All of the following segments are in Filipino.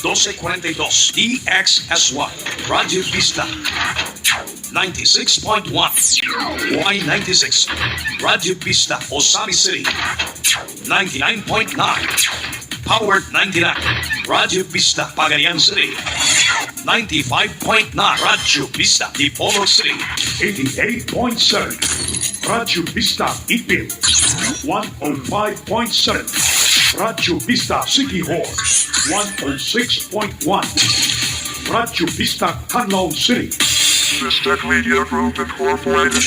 1242 DXSY Radio Vista 96.1 Y96 Radio Vista Osami City 99.9 Powered 99 Radio Vista Pagadian City 95.9 Radio Vista Dipolo City 88.7 Radio Vista Ipil 105.7 Radio Vista City Hall 106.1 Radio Vista Canlaon City. Tech Media Group Incorporated.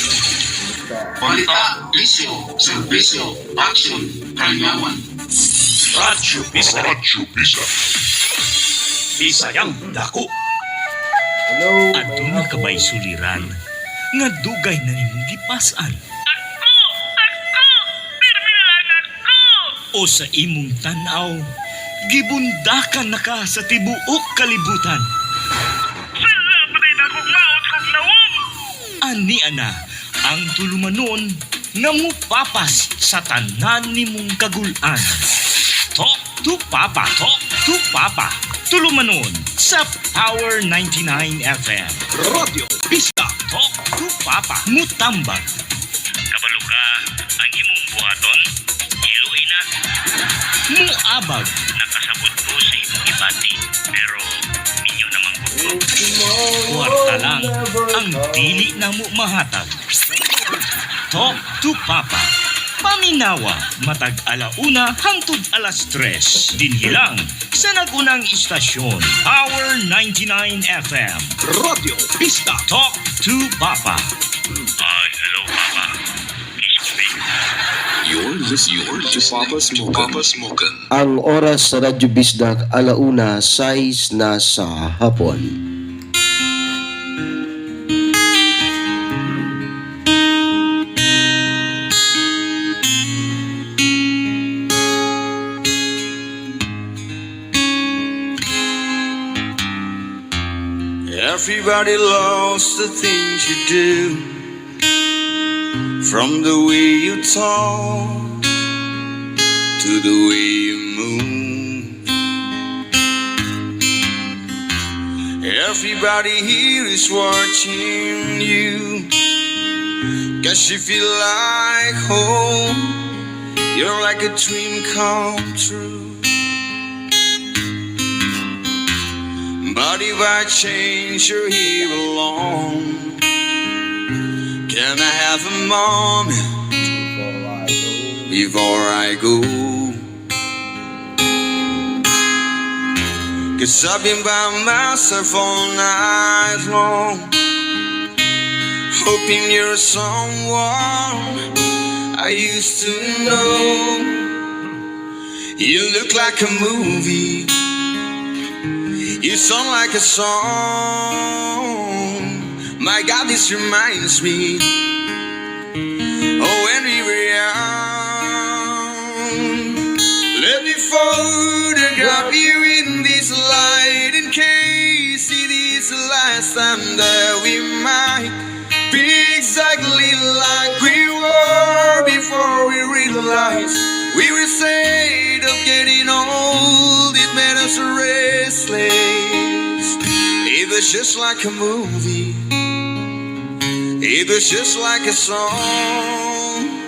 Balita, isyo, serbisyo, action, kanyawan. Radio Vista Bisayang Dako. Hello, Adto nga kabay suliran, nga dugay na nimong gipasan. O sa imong tanaw, gibundakan na ka sa tibuok kalibutan. Ani ana ang tulumanon nga mupapas sa tanan nimong kagulan. Talk to Papa, tulumanon sa Power 99 FM. Radio Pista, Talk to Papa, mutambag. Kabalo ka ang imong buhaton, iluoy na. Muabag, nakasabot ko sa imong ibati, pero minyo namang kuko. Kwarta lang ang dili na mo mahatag. Talk to Papa. Paminawa, matag alauna hangtod alas 3. Dinhilang sa nagunang istasyon, Power 99 FM. Radio Pista. Talk to Papa. Ay, hello Papa. You're listening to Papa Smoken. ang oras sa Radyo Bisdak alauna 6 na sa hapon. Everybody loves the things you do, from the way you talk to the way you move. Everybody here is watching you, 'cause you feel like home. You're like a dream come true. But if I change, you're here alone. Can I have a moment before I go? 'Cause I've been by myself all night long, hoping you're someone I used to know. You look like a movie, you sound like a song. My God, this reminds me oh, when we were young. Let me photograph you in this light, in case it is the last time that we might be exactly like we were before we realized we were afraid of getting old. It made us restless. It was just like a movie, it was just like a song.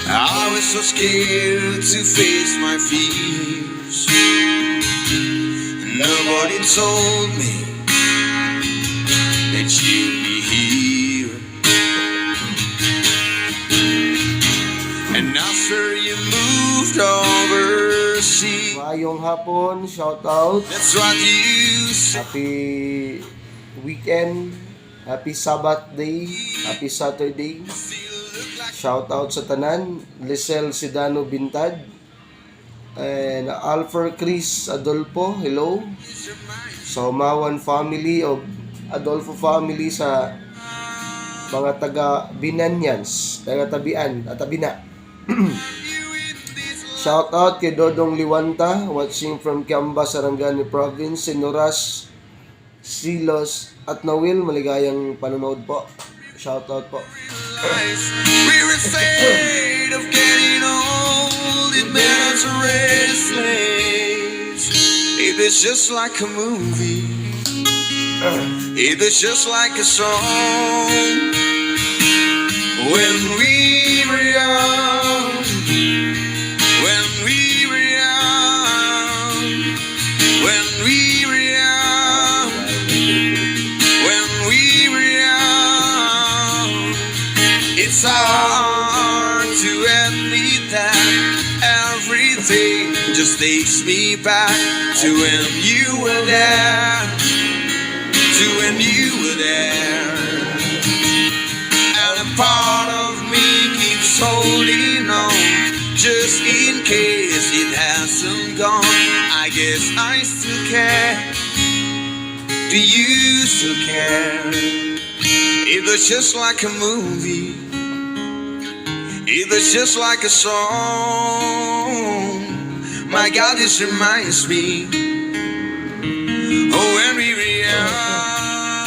I was so scared to face my fears. Nobody told me that you'd be here. And after you moved overseas, Mayong hapon, shout out. that's what you said. Happy weekend, happy Sabbath day, happy Saturday. Shout out sa tanan, Lisel Sidano Bintad, and Alfred Chris Adolfo, hello. Sa Umawan family o Adolfo family sa mga taga Binanyans, taga Tabian, at Tabina. Shout out kay Dodong Liwanta, watching from Kiamba, Sarangani Province, Sinoras, Silos at Nawil, maligayang panonood po. Shout out po. We were afraid of getting old. It made us restless. It is just like a movie. It is just like a song. When we were young, when we were young, when we were young, when we were young, it's hard to admit that everything just takes me back to when you were there, to when you were there. And a part of me keeps holding on, just in case it hasn't gone. I guess I still care. Do you still care? It was just like a movie. It was just like a song. My God, this reminds me. Oh, when we were young.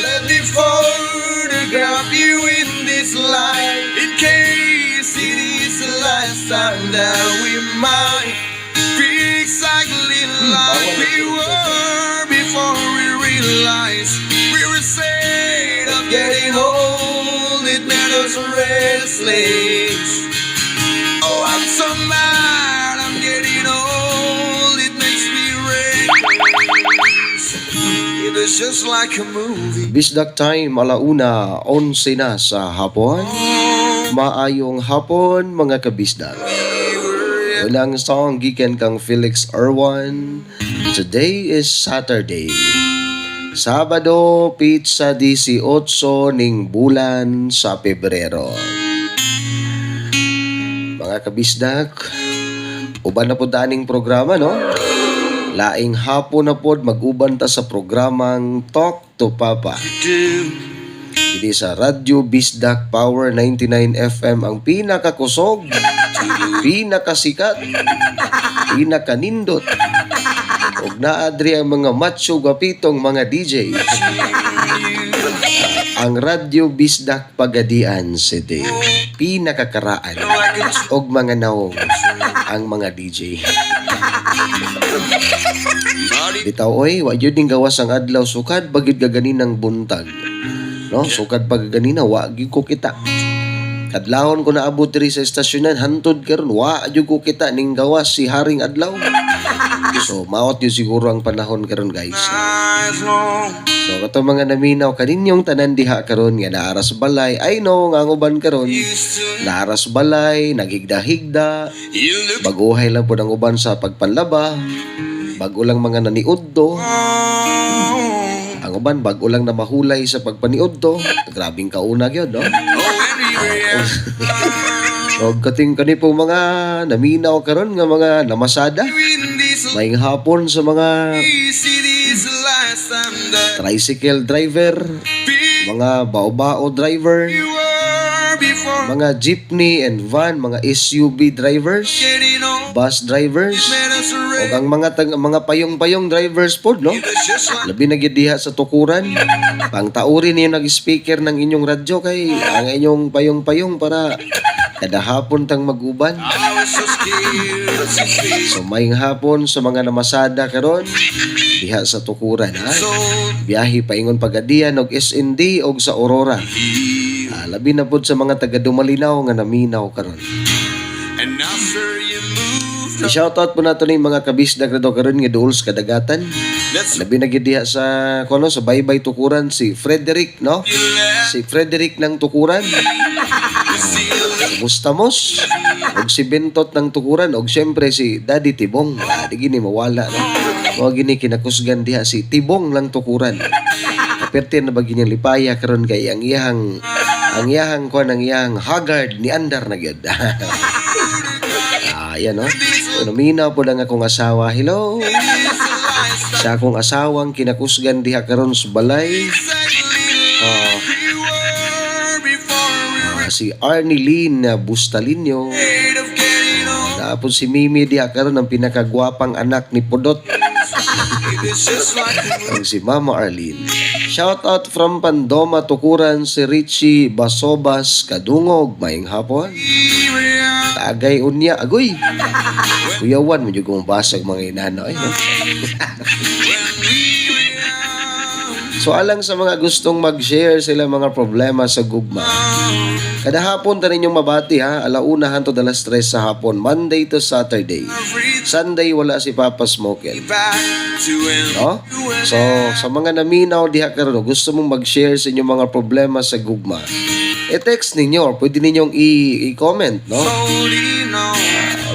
Let me photograph you in this light, in case it is the last time that we might be exactly like we were before we realized we were afraid of getting old. It made us restless. Oh, I'm so mad I'm getting old. It makes me restless. It is just like a movie. Bisdak time, alauna, 11 na sa hapon. Maayong hapon, mga kabisdak. Unang song gikan kang Felix Erwan. Today is Saturday. Sabado, pizza 18 ning bulan sa Pebrero. Mga kabisdak, uban na po daning programa, no? Laing hapon na po mag-uban ta sa programang Talk to Papa. Dili sa Radyo Bisdak Power 99 FM ang pinakakusog, pinakasikat, pinakanindot. Ug naadri ang mga macho gwapitong mga DJ. Ang Radyo Bisdak Pagadian City. Pinakakaraan og mga naong ang mga DJ. Bitaw oy, wa jud ning gawas ang adlaw sukad bagid gaganinang buntag. No, sukad pag ganina wa gyud ko kita. Kadlawon ko naabot diri sa estasyonan hantod karon wa jud ko kita ning gawas si Haring Adlaw. So maot yun siguro ang panahon karon guys. So kato mga naminaw kaninyong tanan diha karon nga naaras balay. I know nga ang uban karon naaras balay, naghigda-higda. Baguhay lang po ang uban sa pagpanlaba. Bago lang mga naniudto. Ang uban bago lang na mahulay sa pagpaniudto. Grabing kauna gyud, no? Og kating kani po mga naminaw karon nga mga namasada. Maayong hapon sa mga tricycle driver, mga bao-bao driver, mga jeepney and van, mga SUV drivers, bus drivers, o ang mga payong-payong drivers po, no? Labi na gid diha sa tukuran. Pangtaurin niyo nag-speaker ng inyong radyo kay ang inyong payong-payong para kada hapon tang mag-uban. So maayong hapon sa mga namasada karon diha sa tukuran, ha? Biyahe paingon Pagadian og SND og sa Aurora. Labi na pod sa mga taga Dumalinaw nga naminaw karon. I-shoutout po nato ni mga kabisdak na karon nga duol sa kadagatan. Labi na gid diha sa kono sa Baybay Tukuran si Frederick, no? Si Frederick ng Tukuran. Mustamos og si Bentot ng Tukuran og syempre si Daddy Tibong. Di gini mawala, no? Mo gini kinakusgan diha si Tibong ng Tukuran. Kaperte na bagin yung lipaya karon kay ang iyang Haggard ni Andar na gyud. Yan, no? Naminaw po lang akong asawa. Hello. Sa akong asawang kinakusgan diha karon sa balay. Si Arnilyn Bustalinyo. Tapos si Mimi diha karon ang pinakagwapang anak ni Pudot. Ang si Mama Arlene. Shout out from Pandoma Tukuran si Richie Basobas Kadungog. Maayong hapon. agay unya agoy. Kuyawan mo jud kung basag mga inana no. So alang sa mga gustong mag-share sila mga problema sa gugma. Kada hapon ta ninyong mabati ha, alauna hangtod alas 3 sa hapon, Monday to Saturday. Sunday wala si Papa Smokin. No? So sa mga naminaw diha karon, gusto mong mag-share sa inyong mga problema sa gugma. I-text ninyo or pwede ninyong i-comment, no?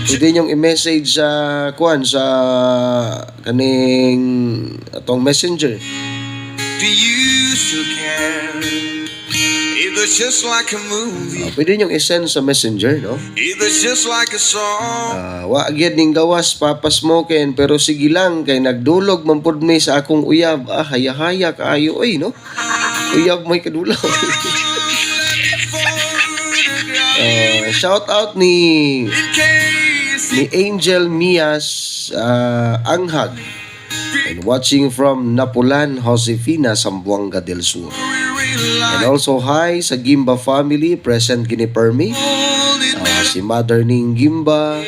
Pwede ninyong i-message sa sa kaning atong messenger. Do you still care? It was just like a movie. Pwede niyong i-send sa messenger, no? It was just like a song. Wa gyud ning gawas Papa Smokin, pero sige lang kay nagdulog man pud mi sa akong uyab. Haya-haya kaayo oy, no? Uyab may kadulaw. Shout out ni Angel Mias Anghag. And watching from Napulan, Josefina, Zamboanga del Sur. And also hi sa Gimba family, present gini Permi. Si Mother ning Gimba,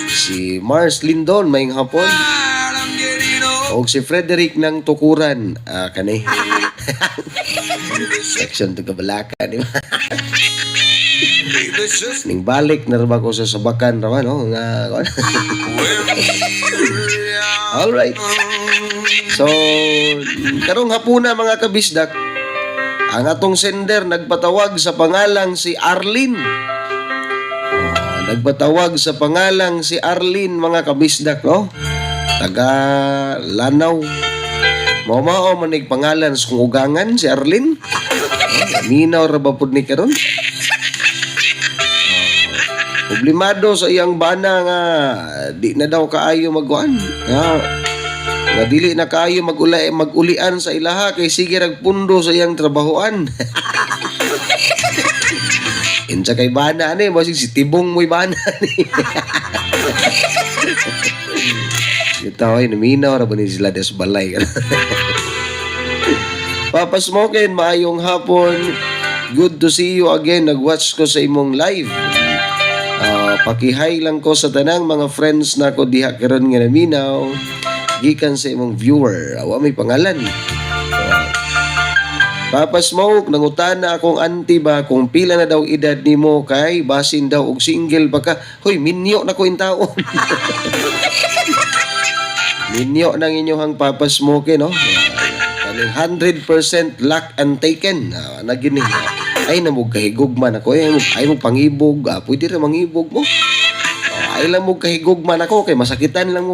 si Mars Lindon, maying hapon. O si Frederick ng Tukuran, kanay. Section to Kabalaka, di ba? Ning balik na ba ko sa sabakan raman, no? Alright. So, karong hapuna mga kabisdak, ang atong sender nagpatawag sa pangalang si Arlene. Nagpatawag sa pangalang si Arlene mga kabisdak, no? Taga Lanao. Mao manig pangalan sa kung ugangan si Arlene. Minaw ra ba pud ni karon? Problemado sa iyang bana nga di na daw kaayo magkuan. Nga dili na kaayo magulian sa ilaha kay sige ragpundo sa iyang trabahoan. Insa kay bana ni mo si tibong mo'y bana ni. Ito ay naminaw ra ba ni sila des balay. Papa Smokin, maayong hapon. Good to see you again. Nag-watch ko sa imong live. Pakihay lang ko sa tanang mga friends na ko diha karon nga naminaw gikan sa imong viewer. Awa may pangalan. Papa Smoke, nangutana akong auntie ba kung pila na daw edad nimo kay basin daw og single pa ka. Hoy, minyo na ko in taon. Minyo nang inyohang Papa Smoke, no? 100% lock and taken. Nagini. Ay namog kahigugman ako ay mo pangibog pwede ra mangibog mo ay lang mo kahigugman ako kay masakitan lang mo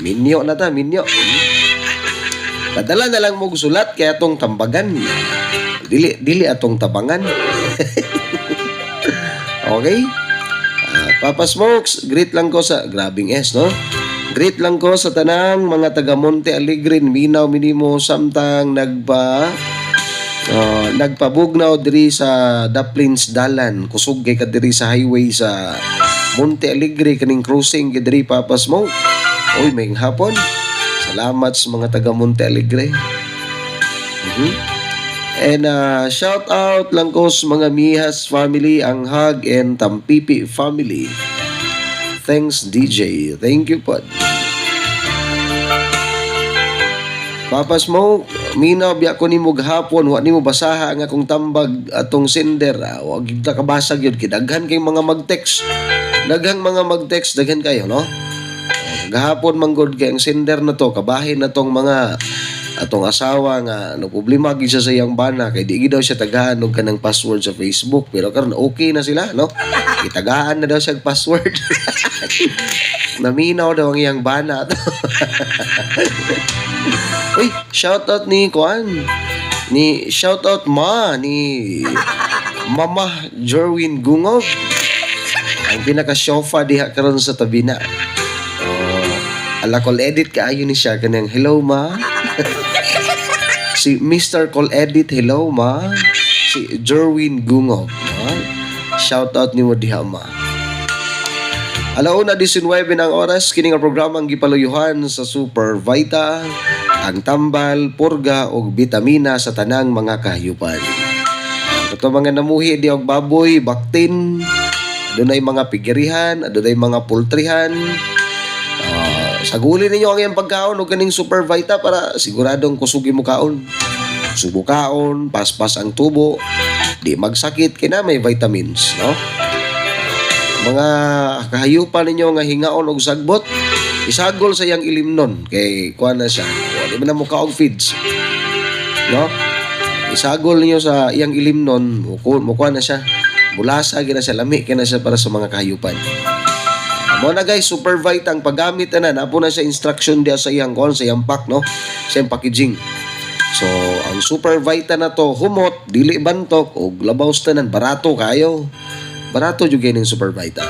minyo na ta minyo padala na lang mo sulat kay atong tambagan dili atong tabangan. Okay. Papa Smokes, greet lang ko sa grabing S, no? Greet lang ko sa tanang mga taga Monte Alegre, minaw minimo samtang nagpabugnaw diri sa Daplins Dalan, kusog kay kadiri sa highway sa Monte Alegre kaning crossing kay diri Papa Smoke. Oy, may hapon. Salamat sa mga taga Monte Alegre. And shout out lang ko sa mga Mihas family, ang Hag and Tampipi family. Thanks DJ. Thank you po. Papa Smoke, minaw biya ko nimo gahapon, wa nimo basaha ang akong tambag atong sender. Wa gid ta kabasag yun, kidaghan kay mga mag-text. Daghang mga mag-text, daghan kayo, no? Gahapon manggod kay ang sender na to, kabahin na tong mga atong asawa nga no problema gid siya sa iyang bana kay di gid daw siya tagahan og kanang password sa Facebook, pero karon okay na sila, no? Itagaan na daw siya password. Naminaw daw ang iyang bana. Uy, shoutout ni shoutout ni Mama Jerwin Gungog. Ang pinaka-sofa diha karon sa tabi na. Ala call edit kaayo ni siya kanang hello ma. Si Mr. Call Edit, hello ma. Si Jerwin Gungog. Shoutout ni mo diha ma. Alauna 19 ng oras, kini nga programa ang gipaluyuhan sa Super Vita, ang tambal, purga o bitamina sa tanang mga kahayupan. Kato mga namuhi di og baboy, baktin, adunay mga pigirihan, adunay mga pultrihan. Saguli ninyo ang iyang pagkaon o kaning Super Vita para siguradong kusugin mo kaon. Subo kaon, paspas ang tubo, di magsakit kina may vitamins, no? Mga kahayupan ninyo nga hingaon og sagbot, isagol sa iyang ilimnon kay kuan na siya. O, di man na mo kaog feeds. No? Isagol ninyo sa iyang ilimnon, mukuha na siya. Bulasa gina siya, lami kina siya para sa mga kahayupan. Mo na guys, Super Vita ang paggamit na napo na siya instruction dia sa iyang kon, sa iyang pack, no? Sa iyang packaging. So, ang Super Vita na to, humot, dili bantok, o labaws tanan, barato kayo. Barato jud ning Super Vita.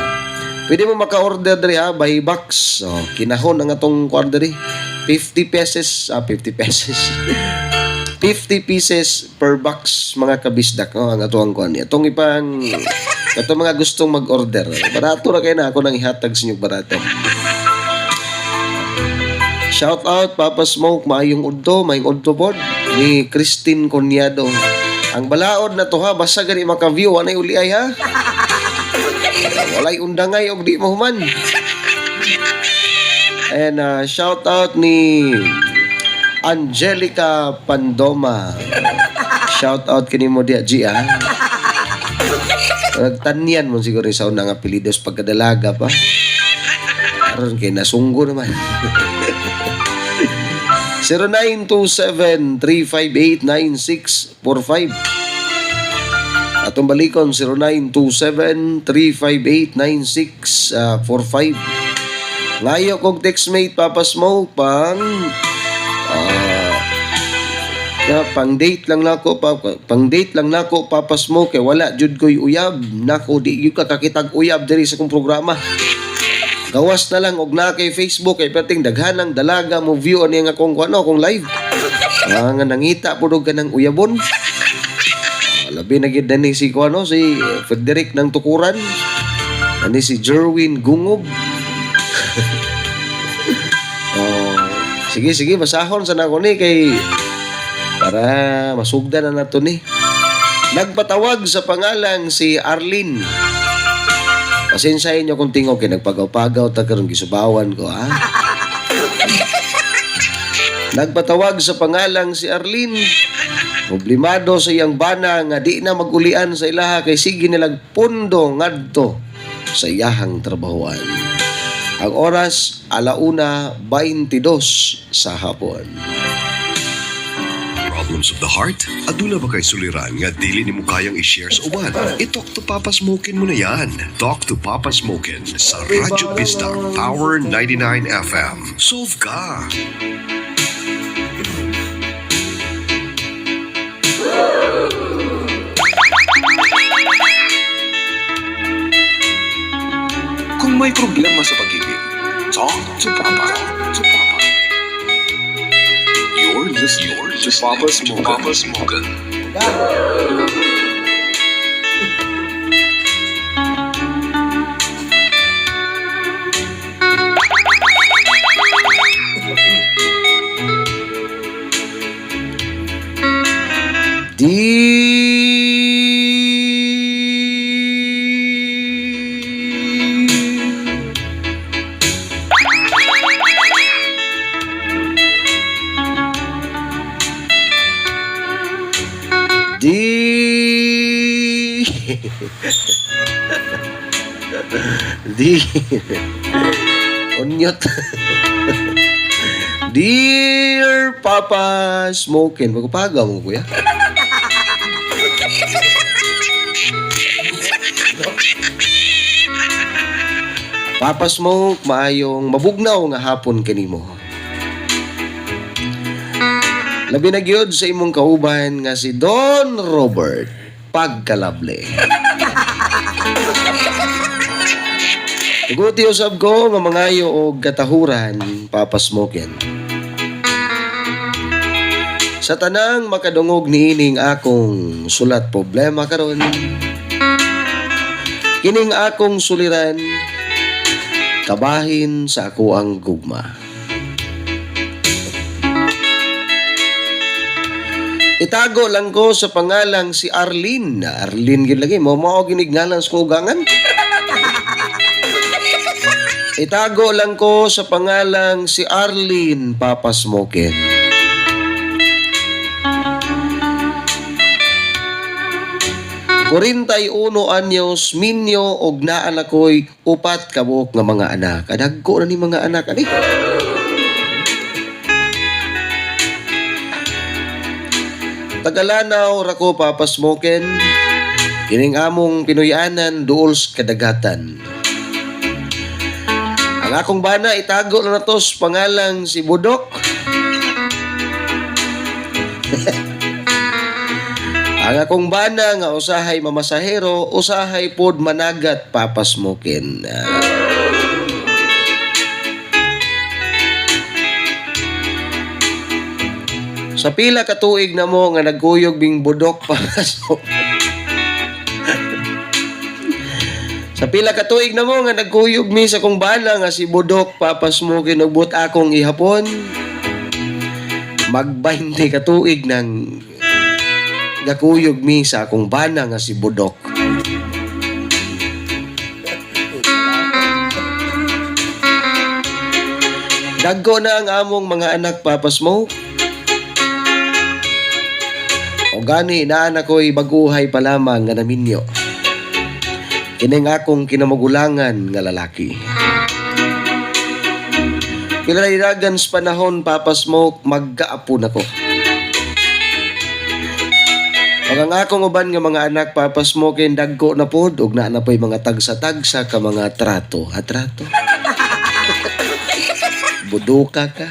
Pwede mo maka-order diri ha, by box. So, kinahon ang atong order 50 pesos, 50 pesos. 50 pieces per box mga kabisdak, no? Ang atuang kuan. Atong ipang kato mga gustong mag-order. Barato ra kay na ako nang ihatag sa inyo barato. Shout out Papa Smoke, maayong udto pod ni Christine Conyado. Ang balaod na to ha, basta gani maka-view anay uli ay ha. Walay undangay og di mahuman. And shout out ni Angelica Pandoma. Shout out kini mo dia G ha. Nagtanyan mo siguro sa unang apelidos pagkadalaga pa. Karon kay nasunggo naman. 0927-358-9645. Atong balikon 0927-358-9645. Ngayo kong textmate Papa Smoke pang pang-date lang nako Papa Smoke kay wala jud ko'y uyab nako di gyud ka kakitag uyab diri sa kong programa. Gawas na lang og na kay Facebook kay perting daghanang dalaga mo view ani nga akong akong live. Nga nangita pud og kanang uyabon. Labi na gid ni si si Frederick ng Tukuran. Ani si Jerwin Gungob. Sige basahon sa nako ni kay para masugdan na nato ni. Nagpatawag sa pangalang si Arlene. Pasensyahin nyo kung tingog kay nagpagaw-pagaw ta karon gisubawan ko ha. Nagpatawag sa pangalang si Arlene. Problemado sa iyang bana nga di na magulian sa ilaha kay sige nilag pundo ngadto sa iyahang trabahoan. Ang oras 1:22 sa hapon. Problems of the heart? Aduna ba kay suliran nga dili nimo kayang i-share sa uban? I-talk to Papa Smokin mo na yan. Talk to Papa Smokin sa Radyo Pista Power 99 FM. Solve ka! Kung may problema sa pag-ibig, talk to Papa. You're listening to Papa Smokin. Onyot. Dear Papa Smokin, magpapagaw mo kuya. Papa Smoke, maayong mabugnaw nga hapon kanimo. Labi na gyud sa imong kauban nga si Don Robert Pagkalable. Tuguti usab ko nga mangayo og katahuran, Papa Smokin. Sa tanang makadungog niining akong sulat problema karon, kining akong suliran kabahin sa ako ang gugma. Itago lang ko sa pangalang si Arlene. Arlene gid lagi mo ginignalan sa kugangan. Itago lang ko sa pangalang si Arlene Papa Smokin. Kurintay uno anyos minyo og naa na ko'y upat kabuok nga mga anak. Kadagko na ni mga anak ani. Tagalanaw rako Papa Smokin. Kining among Pinoyanan duol sa kadagatan. Ang akong bana itago na to sa pangalang si Budok. Ang akong bana nga usahay mamasahero, usahay pod managat Papa Smokin. Sa pila ka tuig na mo nga nagkuyog bing Budok Papa Smokin. Sa pila ka tuig na mo nga nagkuyog mi sa kong bana nga si Budok Papa Smokin ug but akong ihapon. Mag-20 ka tuig nang gakuyog mi sa akong bana nga si Budok. Dagko na ang among mga anak Papa Smoke. O gani inaan ako'y baguhay pa lamang nga naminyo. Kining akong kinamagulangan nga lalaki. Pilaragan sa panahon Papa Smoke magkaapon ako. Pag ang akong uban nga mga anak Papa Smoke dagko na pod ug na po'y mga tagsa-tagsa ka mga trato. Ha trato? Buduka ka.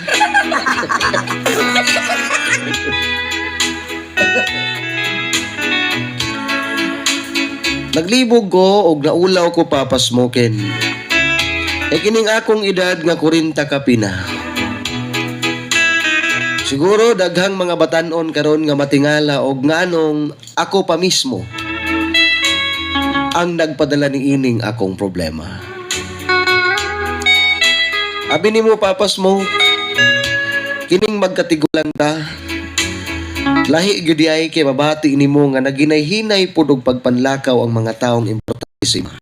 Naglibog ko og naulaw ko Papa Smoke. Kining akong edad nga 40 ka pina. Siguro daghang mga batanon karon nga matingala og nganong ako pa mismo ang nagpadala ni ining akong problema. Abi nimo Papa Smoke, kining magkatigulang ta. Lahi gyud ay kay mabati nimo nga naginay-hinay pud og pagpanlakaw ang mga taong importante sa imo.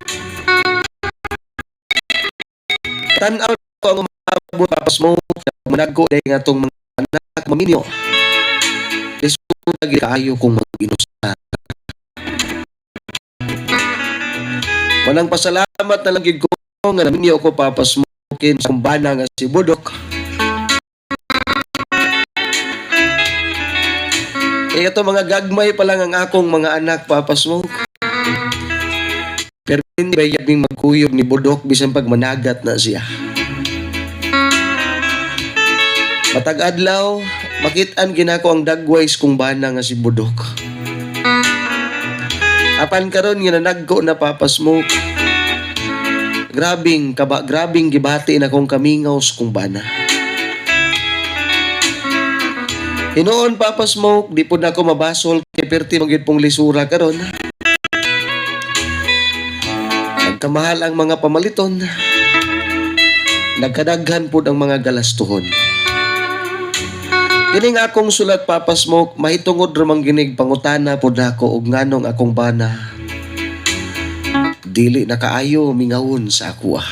Tan-aw ko ang mga Papa Smoke, managko day nga tong mga anak maminyo. Resulta gid kaayo kung mag-inusa. Walang pasalamat na lang gid ko nga naminyo ko Papa Smoke sa kumbana nga si Budok. Ito mga gagmay pa lang ang akong mga anak Papa Smoke. Pero hindi ba yabing magkuyog ni Budok bisan pag managat na siya. Matag adlaw, makitaan ginako ang dagways kung bana nga si Budok. Apan karon nga nanagko na Papa Smoke. Grabing gibati na kong kamingaws kung bana. Hinoon Papa Smoke, di po na ako mabasol kay perti magid pong lisura karon. Nagkamahal ang mga pamaliton. Nagkadaghan po ang mga galastuhon. Kining akong sulat Papa Smoke, mahitungod ramang ginig pangutana po nako og nganong akong bana. Dili na kaayo mingawon sa ako ah.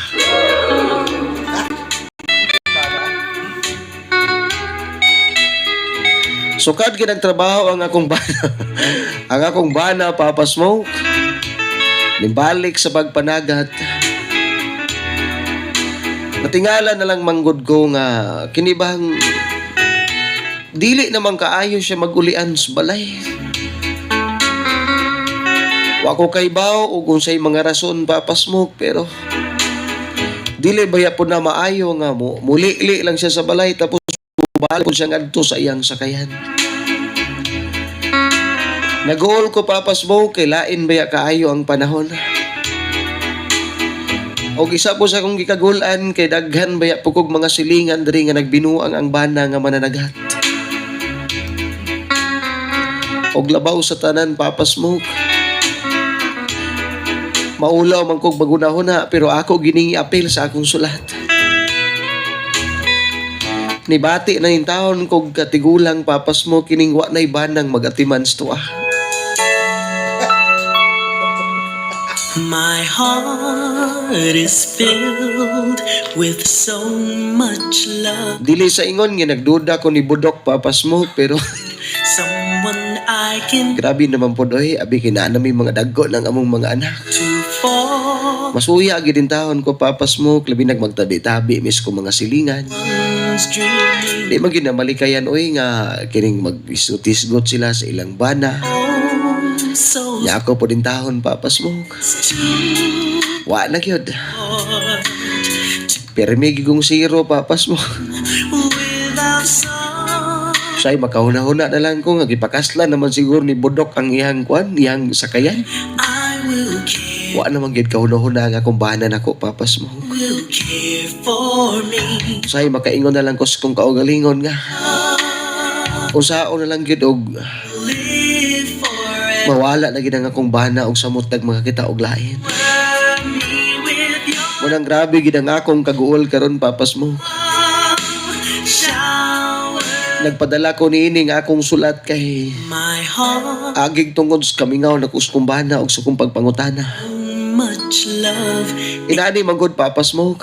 Sukad gid ang trabaho ang akong bana. Ang akong bana Papa Smoke. Nimbalik sa pagpanagat. Natingala na lang manggod ko nga kinibang dili namang kaayo siya magulian sa balay. Wa ko kaybaw o kung say mga rason Papa Smoke pero dili baya po na maayo nga mo muli-li lang siya sa balay tapos balik po siya ngadto sa iyang sakayan. Nag-uol ko Papa Smoke kay lain baya kaayo ang panahon. O isa po sa akong gikagulan kay daghan baya pukog mga silingan diri nga nagbinuang ang bana nga mananagat. Og labaw sa tanan Papa Smoke. Maulaw man kog bagunahon na pero ako giningi apel sa akong sulat. Nibati na yung taon kog katigulang papas mo kining wa na'y banang mag-atimans to ah. My heart is filled with so much love. Dili sa ingon nga nagduda ko ni Budok papas mo pero Someone I can grabe naman po doy abi kinanami mga daggo ng among mga anak. to fall. Masuya gid din taon ko papas mo labi nagmagtabi-tabi mis ko mga silingan. Dreaming Di man gyud na malikayan oy nga kining mag-isutisgot sila sa ilang bana. so Nya ako po din taon papas mo. Wa na gyud. hard Permi gigong zero papas mo. without song. Say makahuna-huna na lang ko nga gipakasla naman siguro ni Budok ang iyang kwan, iyang sakayan. I will care, Wa naman gid kahuna-huna nga kung bahanan ako papas mo. will care for me. Say makaingon na lang ko kung kaugalingon nga. Usaon na lang gid og Live forever mawala na gid ang akong bana og samot mga kita og lain. me with your Munang grabe gid ang akong kaguol karon papas mo. shower. Nagpadala ko niini nga akong sulat kay My heart, agig tungod sa kamingaw na kuskong bana og sa kong pagpangutana. much love. Inani man gud papas mo.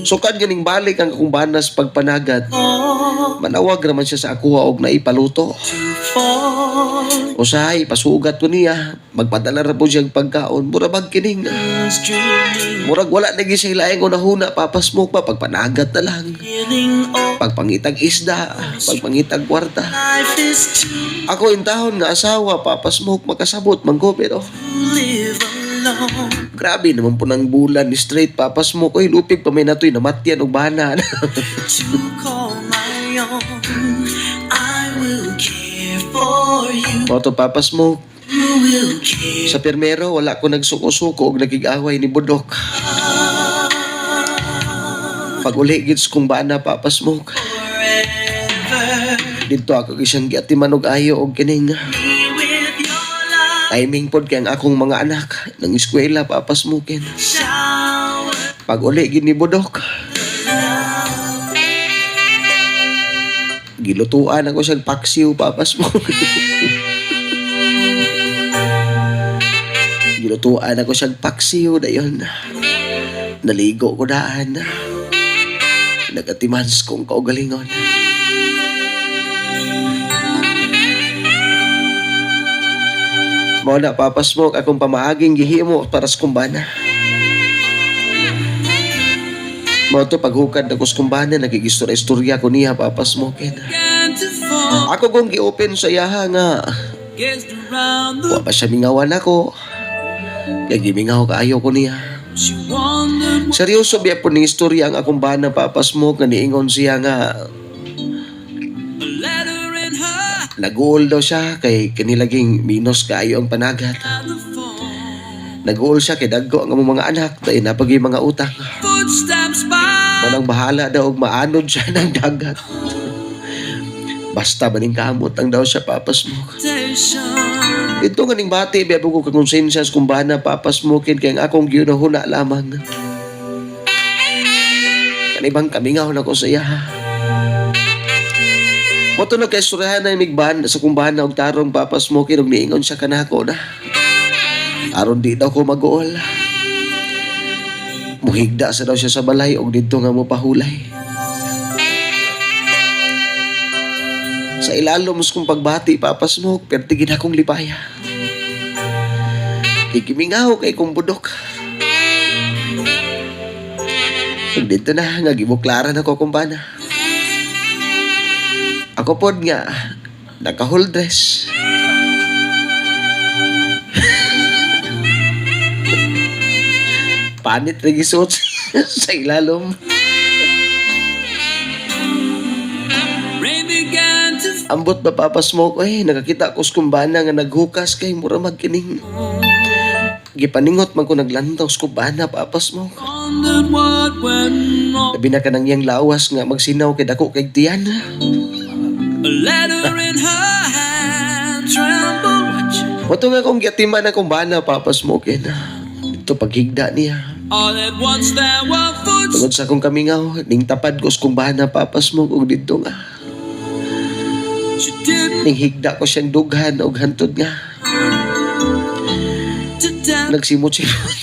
Sukad ganing balik ang akong banas pagpanagat. All Manawag naman siya sa akuha og naipaluto. to fall. Usahay pasugat ko niya. Magpadala ra po siyang pagkaon. Murabag kining. Dreaming, Murag wala na gyud siya laing unahuna papas mo pa pagpanagat na lang. giving all. Pagpangitag isda, pagpangitag kwarta. Life is to Ako intahon nga asawa papas mo makasabot man ko pero live alone. grabe naman po ng bulan ni straight papas mo ko lupig pa may natoy namatyan og bana. To call my own, I will care for you. Moto papas mo You will care sa permero wala ko nagsuko-suko og nagig-away ni Budok. Pag uli gid kung bana papas mo forever. dito ako isang giatiman og ayo og kining Be with your love. timing pod kay ang akong mga anak ng eskwela papas mo ken. Shower Pag uli gid ni Budok gilutuan ako siyang paksiw papas mo. Gilutuan ako siyang paksiw dayon. Naligo ko daan. Nagatimans kong kaugalingon. Mao na papas mo akong pamaaging gihimo para sa kumbana. Mao to paghukad na ko sa kumbana nagigistorya-istorya ko niya papas mo ken. to fall. Ako kong gi-open sa iyaha nga Gazed around the wa pa siya mingawan ako. Kaya gimingaw kaayo ko niya. she wondered Seryoso biya po ni istorya ang akong bana papas mo nga niingon siya nga a letter in her nag-uol daw siya kay kanilaging minus kaayo ang panagat. at the phone. Nag-uol siya kay daggo ang among mga anak dahil napagi mga utang. Footsteps by Manang bahala daw og maanod siya ng dagat. Basta maning kamot ang daw siya papas mo. station. Ito nga ning bati biya po ko kakonsensya sa kumbana papas mo kin kay ang akong ginahuna lamang. Kanibang kamingaw na ko sa iya. Moto na kay istoryahan na imigban sa kumbana og tarong papas mo kin og niingon siya kanako na. Aron di daw ko mag-uol. Muhigda sa daw siya sa balay og didto nga mo pahulay. Sa ilalom sa kong pagbati papas mo pertigin akong lipaya. Kikimingaw kay kong Budok. Ug dito na nga gibuklaran ako kumbana. Ako pod nga naka-whole dress. Panit na gisuot sa ilalom. Rain began to Ambot ba papas mo ko nakakita ko sa kumbana nga naghukas kay mura magkining. Gipaningot man ko naglantaw sa kumbana papas mo. wondered what went wrong. Labi na ka nang iyang lawas nga magsinaw kay dako kay tiyan. A letter in her hand trembled. Wato nga kong giatiman na kumbana papas mo ken. Ito paghigda niya. All at once there were footsteps. Tungod sa akong kamingaw, ning tapad ko kung bahana papas mo og dito nga. She didn't Ning higda ko siyang dughan og hantod nga. to death. Nagsimot-simot.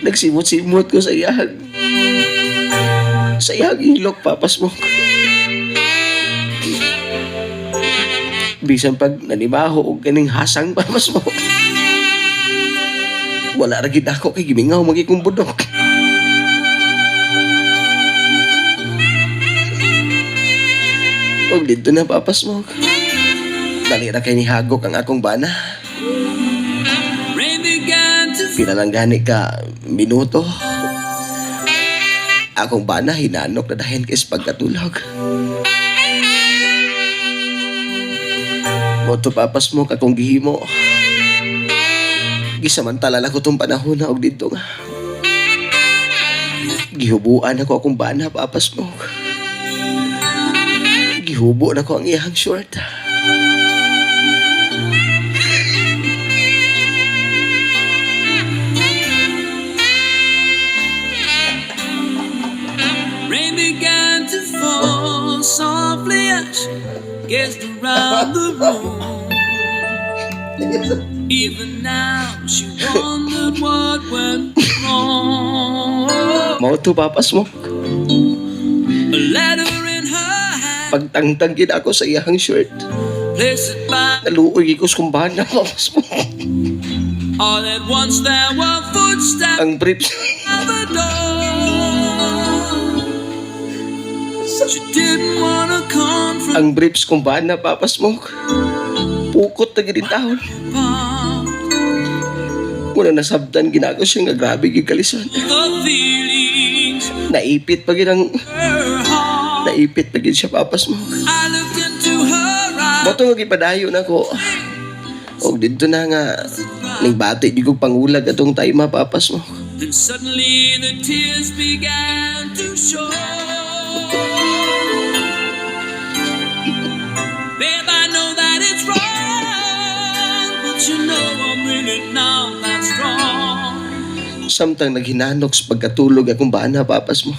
Nagsimot-simot ko sa iyang ilok papas mo. Bisan pag nanibaho og kaning hasang papas mo. Wala ra gid ako kay gimingaw magikong budok. Og dito na papas mo. Dali ra kay nihagok ang akong bana. Rain began to Pinalanggani ka minuto. Akong bana hinanok na dahin kay pagkatulog. Moto papas mo kakong gihimo. Gisamantala na ko tong panahon na og dito nga. Gihubuan ako akong bana papas mo. Gihubo na ko ang iyang short. Rain began to fall softly as she gazed around the room. Even now she wondered what went wrong. Moto papas mo. A letter in her hand, Pagtangtang gid ako sa iyang short. placed it by. Naluoy ko kung bana papas mo. All at once there were footsteps Ang briefs. at the door. She didn't wanna confront Ang briefs kung bana papas mo. Pukot na gid taon. Pop. Muna nasabdan ginako siya nga grabe gid kalisan. The feelings Naipit pa gid ang her heart. naipit pa gid siya papas mo. I looked into her eyes. Moto nga gipadayon ako. Og dito na nga ning bati di ko pangulag atong time papas mo. Then suddenly the tears began to show. Babe, I know that it's wrong, but you know I'm really not that strong. Samtang naghinanok sa pagkatulog akong bana papas mo.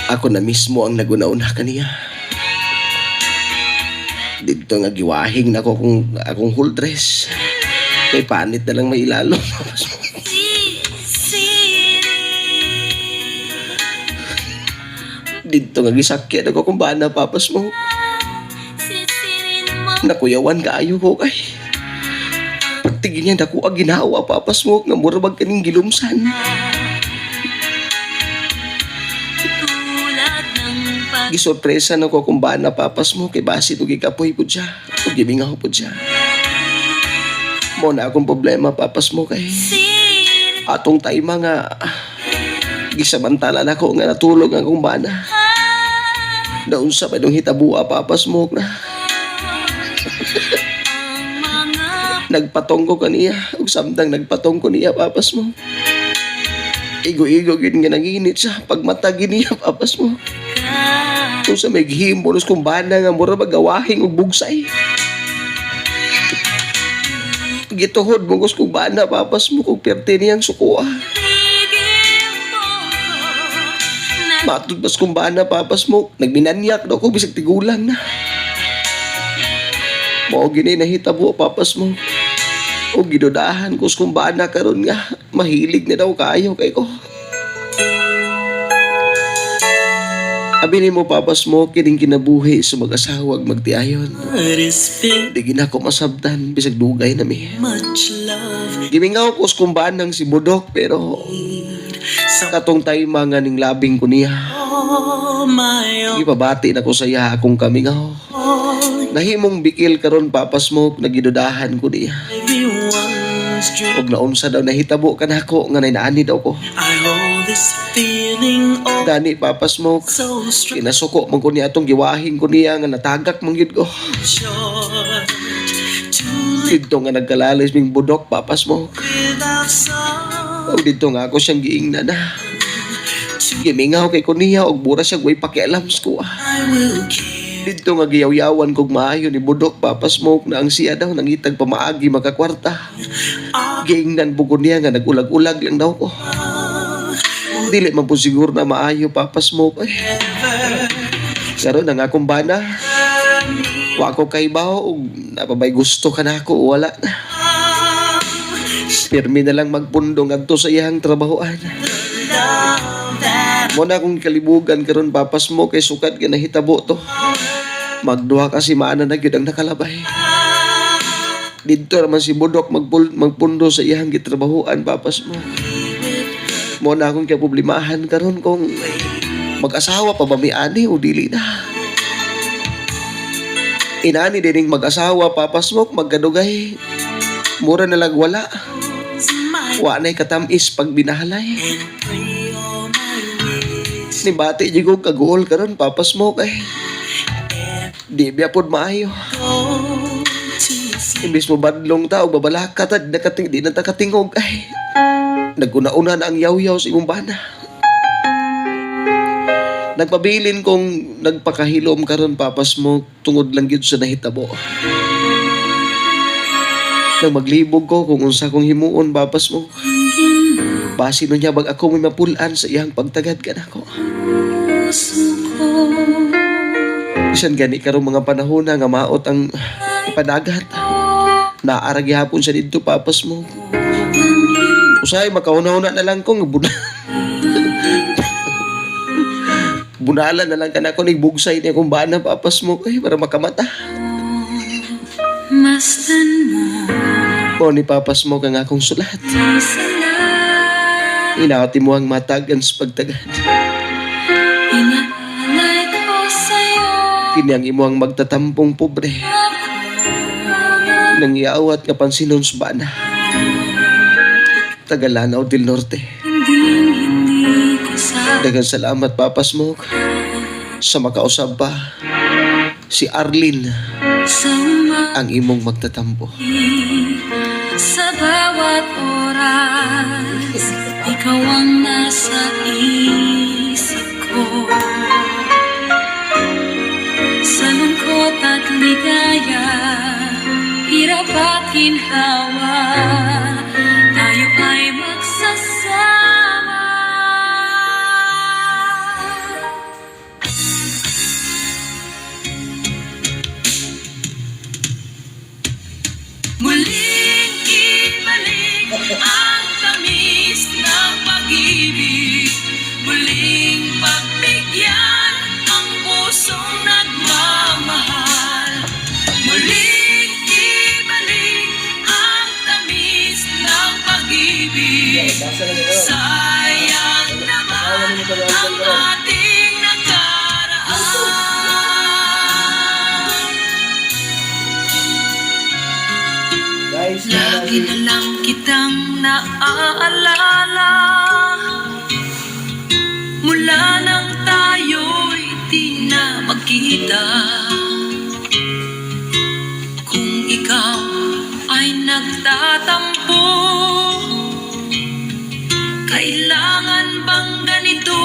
Ako na mismo ang nagunauna kaniya. Dito nga giwahing na ko akong whole dress. Kay panit na lang may ilalo papas mo. Dito nga gisakyan ako kung bana papas mo. Nakuyawan kaayo ko kay. Pagtigin niya dako ang ginawa papas mo nga murabag kaning gilumsan. Gisorpresa na ko kung bana papas mo kay basi to gikapoy po siya. O gimingaw po siya. Mo na akong problema papas mo kay. Atong taima nga gisamantala na ko nga natulog ang akong bana. Naunsa pa nung hitabua papas mo na. Nagpatong ko kaniya. Ug samtang nagpatong ko niya papas mo. Igo-igo gid nga nanginit siya pag mata giniya papas mo. Kung sa may gihimbolos kong bana nga mura magawahing og bugsay. Gituhod mo kung bana papas mo kung perte niyang sukuha. Matud bas kung bana papas mo, nagminanyak daw ko bisag tigulang na. Mao gini nahitabo papas mo. O gidudahan ko kung bana karon nga mahilig na daw kayo kay ko. Abi ni mo papas mo kining kinabuhi sa mag-asawag magtiayon. Di gina ko masabtan bisag dugay na mi. Gimingaw ko kung banang si Budok pero sa katong time nga ning labing ko niya. Gipabati na ko sa iya akong kamingaw. Nahimong bikil karon papas mo nagidudahan ko niya. Og naunsa daw nahitabo kanako nga nainani daw ko. Gani papas mo kinasuko man ko niya atong giwahing ko niya nga natagak man gyud ko. Dito nga nagkalalis ming Budok papas mo. O dito nga ako siyang giingna na. Gimingaw kay ko niya og bura siya way pakialam ko. Dito nga giyaw-yawan kog maayo ni Budok Papa Smoke na ang siya daw nangitag pamaagi makakwarta. Giingnan po ko niya nga nagulag-ulag lang daw ko. Dili man po siguro na maayo Papa Smoke ay. Karon ang akong bana. Wa ko kay baho ug napabay gusto ka na ako wala na. Pirmi na lang magpundong adto sa iyang trabahoan. Mo na akong kalibugan karon Papa Smoke kay sukad ka nahitabo to. Magduha kasi maana na gyud ang nakalabay. Dito naman si Budok magpundo sa iyang gitrabahoan Papa Smoke. Mo na akong kaproblemahan karon kung mag-asawa pa ba mi ani o dili na. Inani dining mag-asawa Papa Smoke magkadugay. Mura na lang wala. Wa na'y katamis pag binahalay. Ni bati di ko kaguol karon Papa Smoke ay. Di biya pod maayo. Imbis mo badlong ta o babalaka ta di na ta katingog ay. Naguna-una na ang yaw-yaw sa imong bana. Nagpabilin kong nagpakahilom karon Papa Smoke tungod lang gyud sa nahitabo. Nang maglibog ko kung unsa kong himuon Papa Smoke. Basi no niya bag ako may mapulaan sa iyang pagtagad kanako. Bisan gani karong mga panahon na nga maot ang ipanagat. Naara gihapon sa didto Papa Smoke. Usay makauna-una na lang kong bunalan na lang kanako ni bugsay ni akong bana Papa Smoke ay para makamata. Masdan mo O ni Papa Smoke ang akong sulat. Inawati mo ang matagan sa pagtagad. Inaalay ko sa'yo. Kini ang imo ang magtatampong pobre. Nang iawat nga pansinon sa bana. Tagalanaw del Norte. Hindi ko sa Daghang salamat Papa Smoke. Sa makausap pa si Arlene sama ang imong magtatampo. sa bawat oras. Ikaw ang nasa isip ko. Sa lungkot at ligaya, hirap at ginhawa, tayo ay magsasama. Muling ibalik ang tamis ng pag-ibig. Muling pagbigyan ang pusong nagmamahal. Muling ibalik ang tamis ng pag-ibig. Sayang naman ang ating nakaraan. Lagi na lang kitang naaalala. Mula nang tayo'y di na magkita. Kung ikaw ay nagtatampo, kailangan bang ganito?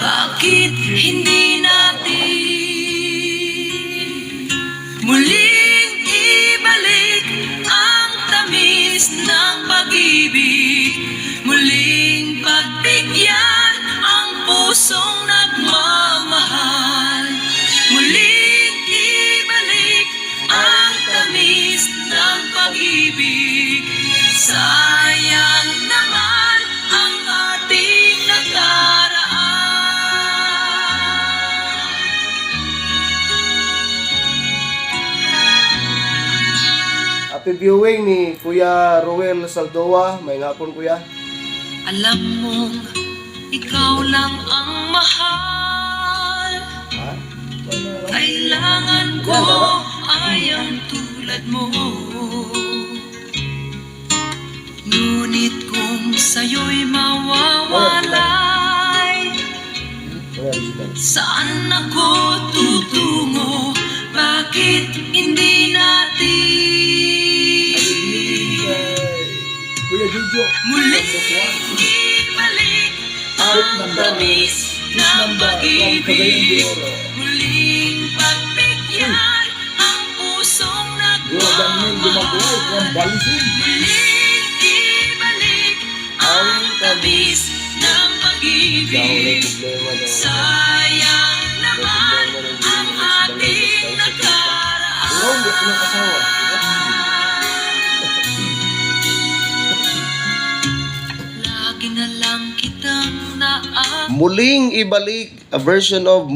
Bakit hindi natin muling ibalik ang tamis ng pag-ibig? Muling pagbigyan ang pusong nagmamahal. Muling ibalik ang tamis ng pag-ibig. Sayang naman ang ating nakaraan. Happy viewing ni Kuya Roel Saldoa. May ngapon Kuya. Alam mong ikaw lang ang mahal. Kailangan ko ay ang tulad mo. Ngunit kung sa'yo'y mawawalay, saan ako tutungo? Bakit hindi natin muling ibalik ang tamis ng pag-ibig? Muling lumagoy, kung balisin. Ibalik ang tamis ng pag-ibig. Sayang naman ang ating nakaraan. Lagi na lang kitang naaamin. Muling ibalik a version of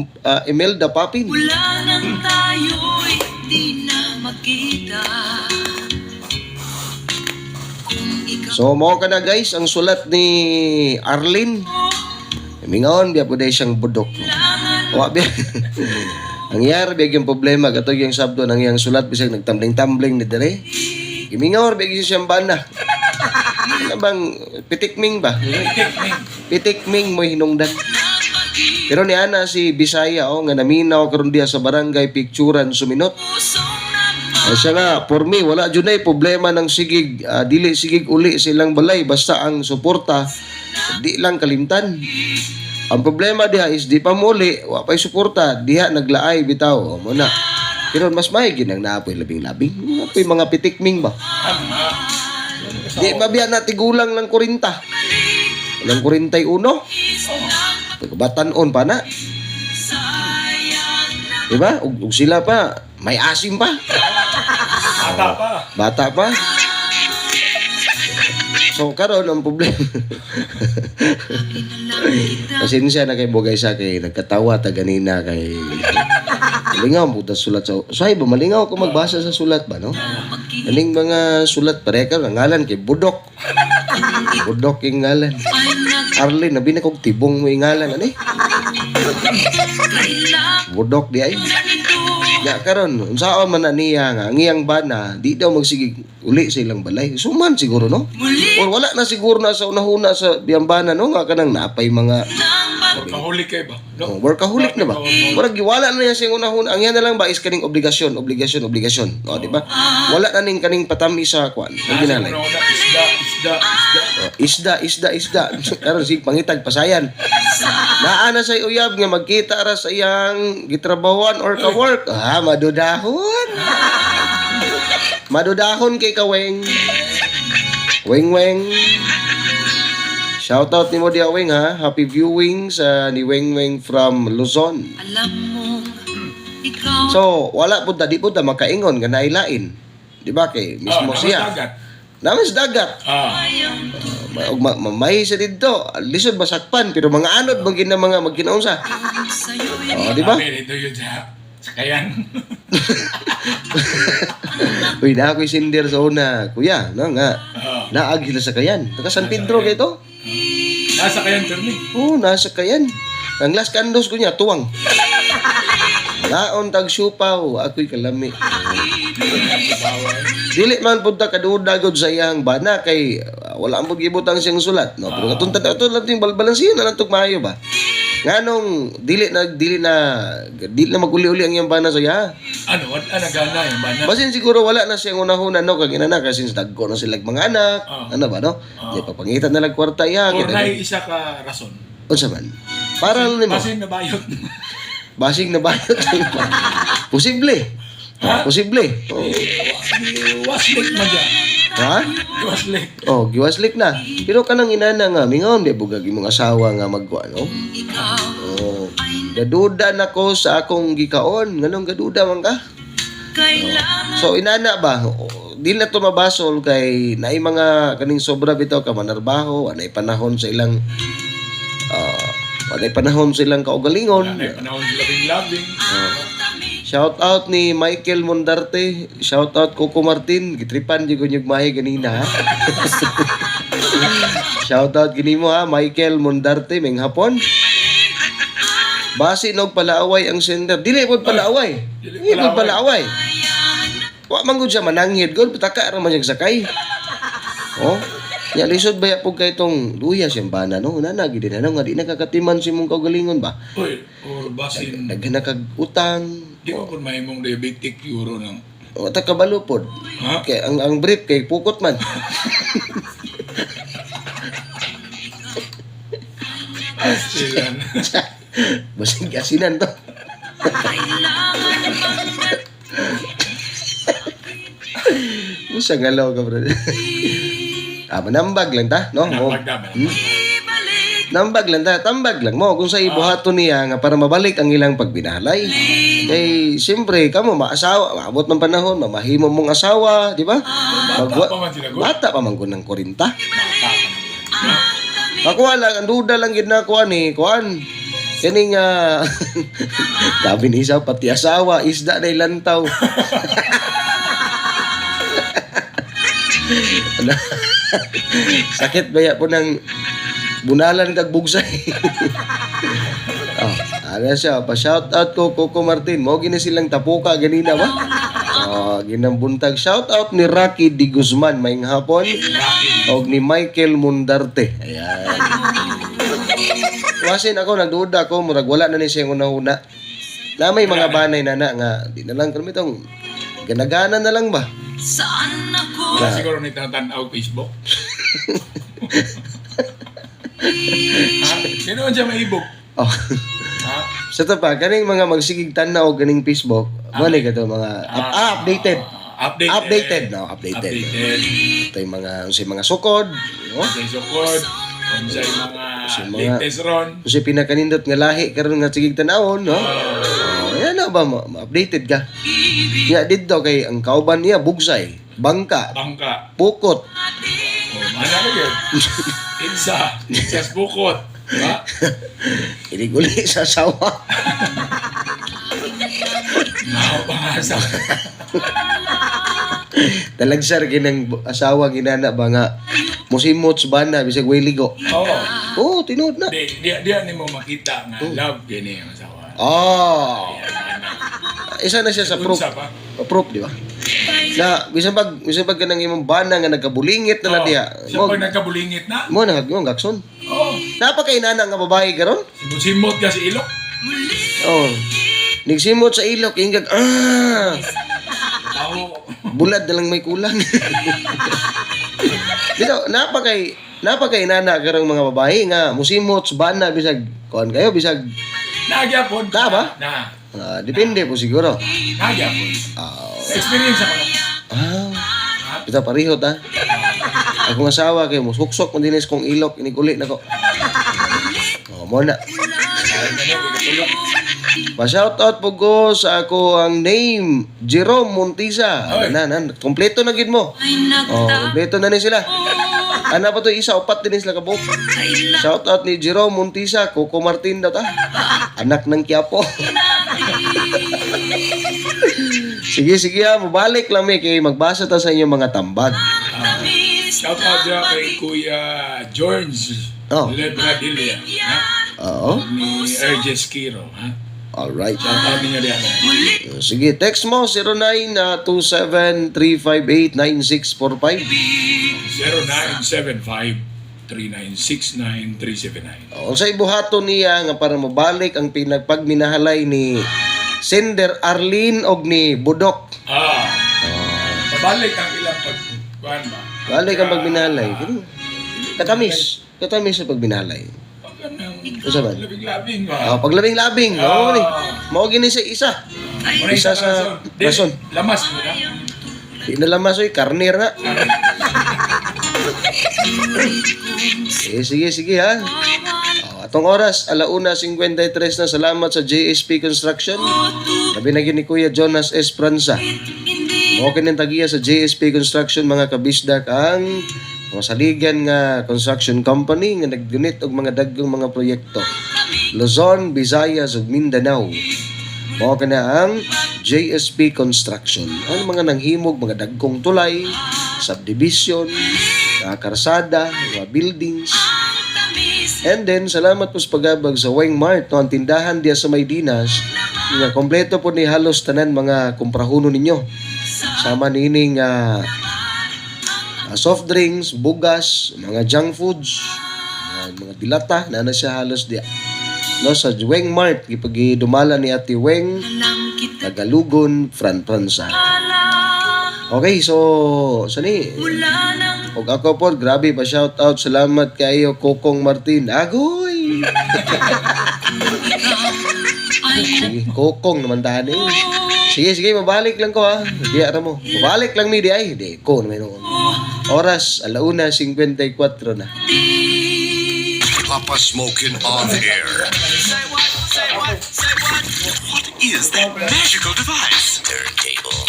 Imelda Papin. Mula nang tayo'y di na magkita. Kung ikaw So mo ka na guys, ang sulat ni Arlene. Mingaon biya po dahil siyang budok. Wa biya. Ang yar biya yung problema katog yung sabdo nang yang sulat bisag nagtambling-tambling ni dere. Gimingaw biya siyang bana. Ano bang pitikming ba? Pitikming mo hinungdan. Pero ni ana si Bisaya nga naminaw karon diya sa barangay picturan suminot. Ay siya nga, for me, wala dyan ay problema ng sigig, dili sigig uli silang balay, basta ang suporta, di lang kalimtan. Ang problema diha is di pa muli, wa pa'y suporta, diha naglaay bitaw, o muna. Pero mas maigin ang naapoy labing-labing, apoy mga pitikming ba? Di ba biya natigulang ng 40? Ng 41? Batanon pa na. Diba? Ug sila pa, may asim pa. Bata pa. So karon ang problema. Pasensya na kay Bugay sa kay nagkatawa ta ganina kay malingaw mo ta sulat sa say ba malingaw ko magbasa sa sulat ba no? Aning mga sulat pare ka ngalan kay Budok. Budok yung ngalan. Arlene nabi na kog tibong mo yung ngalan ani. Budok di ay. Ya karon unsaon man na niya nga ang iyang bana di daw magsigig uli sa ilang balay. Suman siguro no. Or wala na siguro na sa unahuna sa biyambana no nga kanang napay mga Workaholic kayo ba? No? workaholic na ba? Murag giwala na niya sa unahuna. Ang yan na lang ba is kaning obligasyon. O di ba? Wala na ning kaning patami sa kwan. Ang ginalay. Isda. Karon sig pangitag pasayan. Naana say uyab nga magkita ra sa iyang gitrabahuan or ka-work. Madudahon. Madudahon kay Kaweng. Weng. Shoutout ni mo diya Weng ha. Happy viewing sa ni Weng from Luzon. alam mo, ikaw So, wala po di po makaingon nga nailain. Di ba kay mismo siya. Namas dagat. May sa dito. Lisod masakpan pero mga anod magin na mga magkinaunsa. sa'yo'y Di ba? Dito yun sa kayan. Uy, na ako'y sindir sa una. Kuya, no nga. Naagi na sa kayan. Taga San Pedro kayo to? Nasa kayan, Terni. Oo, nasa kayan. Ang last kandos ko niya, tuwang. Laon tag siupaw, ako'y kalami. Dili man punta kadudagod sa iyang bana kay wala ang gibutang siyang sulat. No, pero katong ito lang ting balbalansiyan na lang mayo ba. Nganong dili na maguli-uli ang iyang bana sa iya. Ano gana yung bana? Basin siguro wala na siyang unahuna no kag inana kasi dagko na sila mga anak. Ano ba no? Di papangitan na lang kwarta iya. Or na isa ka rason. Unsa man? Para lang nimo. Kasi nabayot. Basig na bayot. Posible. Posible. Oh. Waslik man dyan. Ha? Waslik. Oh, giwaslik na. Pero kanang inana nga mingon di bugag imong asawa nga magkuha no. Oh. Gaduda na ko sa akong gikaon. Nganong gaduda man ka? So inana ba? Di na to mabasol kay naay mga kaning sobra bitaw ka manarbaho, anay panahon sa ilang anay panahon sa ilang kaugalingon. Anay panahon labing-labing. Shout out ni Michael Mondarte. Shout out Coco Martin. Gitripan di ko nyug mahi ganina ha. Shout out gini mo ha Michael Mondarte ming hapon. Basi nog palaaway ang sender. Dili pod palaaway. Dili pod palaaway. Wa man gud siya mananghid gud pataka ra man siyang sakay. Oh. Ya lisod baya pug kay tong luya siyang bana no. Una gid na nga di nakakatiman si mong kaugalingon ba. Uy, or basin. Daghan kag utang. Di ko kung may mong diabetic euro ng... O ta kabalo pod. Ha? Kay ang brief kay pukot man. Silan. Basig asinan to. Isa ngalaw ka, bro. Manambag lang ta, no? Nambag lang ta, tambag lang mo kung sa ibuhato niya nga para mabalik ang ilang pagbinalay. Eh, siyempre, kamo maasawa, maabot man panahon, mamahimo mong asawa, di ba? Bata pa man sila, Gud. Bata pa man ko ng 40. Ako lang, ang duda lang ginakuha ni Kuan. Kani nga, sabi ni isa, pati asawa, isda na ilantaw. Sakit baya po ng bunalan kag bugsay. Ano siya, pa-shout out ko Coco Martin. Mo gini silang tapuka ganina ba? Ginambuntag shout out ni Rocky Di Guzman maing hapon og ni Michael Mundarte. Ayan. Wasin ako nagduda ko murag wala na ni siya una-una. Na may mga banay na nga di na lang kami tong ganagana na lang ba? Wala siguro ni tanaw Facebook. Ha? Sino man siya maibog? Oh. Ha? Sa to pa kaning mga magsigig tanaw og ganing Facebook, mali ka to mga updated. Updated. Ito yung mga unsay mga sukod, no? Unsay sukod, unsay mga latest ron. Unsay pinakanindot nga lahi karon nga sigig tanawon, no? Yan na ba ma-updated ka? Ya didto kay ang kauban niya bugsay, bangka, pukot. Mana ko yun? It's bukot. Diba? Iliguli sa asawa. Nakapangasa. Talagsar ginang asawa ginana ba nga musimots ba na bisag way ligo. Oo, tinuod na. Di ni mo makita nga love gini ang asawa. Isa na siya sa proof. Proof, di ba? Na bisan pag kanang imong bana nga nagkabulingit na diha. Siya pag nagkabulingit na? Mo na gakson. Napakay nana nga babae karon? Simot ka sa ilok? Nagsimot sa ilok ingag bulad na lang may kulang. Dito, napakay nana karong mga babae nga musimot sa bana bisag kuan kayo bisag nagyapon. Na ba? Na. Depende po siguro. Nagyapon. Experience ako. Kita pareho ta. Akong asawa kay musuksok mo dinis kong ilok iniguli nako. Mo na. Pa-shout out po ko sa ako ang name Jerome Montisa. Kompleto na gid mo. Kompleto na ni sila. Ana pa to isa upat din sila kabuk. Shout out ni Jerome Montisa, Coco Martin daw ta. Anak ng Quiapo. Sige mabalik lang may kay magbasa ta sa inyong mga tambag. Shout out dyan kay Kuya George Lebradilla. Oo. Ni Erges Kiro. Alright. Shout out ninyo diyan. Sige, text mo 0975-396-9379. Sa ibuhato niya nga para mabalik ang pinagpagminahalay ni Sender Arlene og ni Budok. Mabalik ang ilang pagkuhan ba? Balik ang pagminahalay. Katamis sa pagminahalay. Usa ba? Labing-labing ba? Paglabing-labing. Mao gini sa isa. Isa sa rason. Lamas mo na? Di na lamas oy, karner na. Sige ha. Atong oras, 1:53 na. Salamat sa JSP Construction. Sabi na ni Kuya Jonas S. Pranza. Okay nang tagiya sa JSP Construction mga kabisdak ang masaligan nga construction company nga nag-donate og mga daghang mga proyekto. Luzon, Visayas ug Mindanao. Mao kana ang JSP Construction. Ang mga nanghimog mga dagkong tulay, subdivision, karsada, mga buildings. And then salamat po sa pagabag sa Weng Mart, no, ang tindahan diya sa Maydinas. Nga kompleto po ni halos tanan mga kumprahuno ninyo. Sama nining soft drinks, bugas, mga junk foods, mga dilata na siya halos diya. No, sa Weng Mart gipagidumala ni Ate Weng Tagalugon, Franza. Okay, so sani og ako po grabe pa shout out, salamat kayo Kokong Martin. Agoy. Sige, Kokong naman tani. Sige, mabalik lang ko ha. Di ara mo. Mabalik lang mi di ay. Di ko na mayroon. Oras, 1:54 na. Papa Smokin on the air. What is that magical device? Turntable.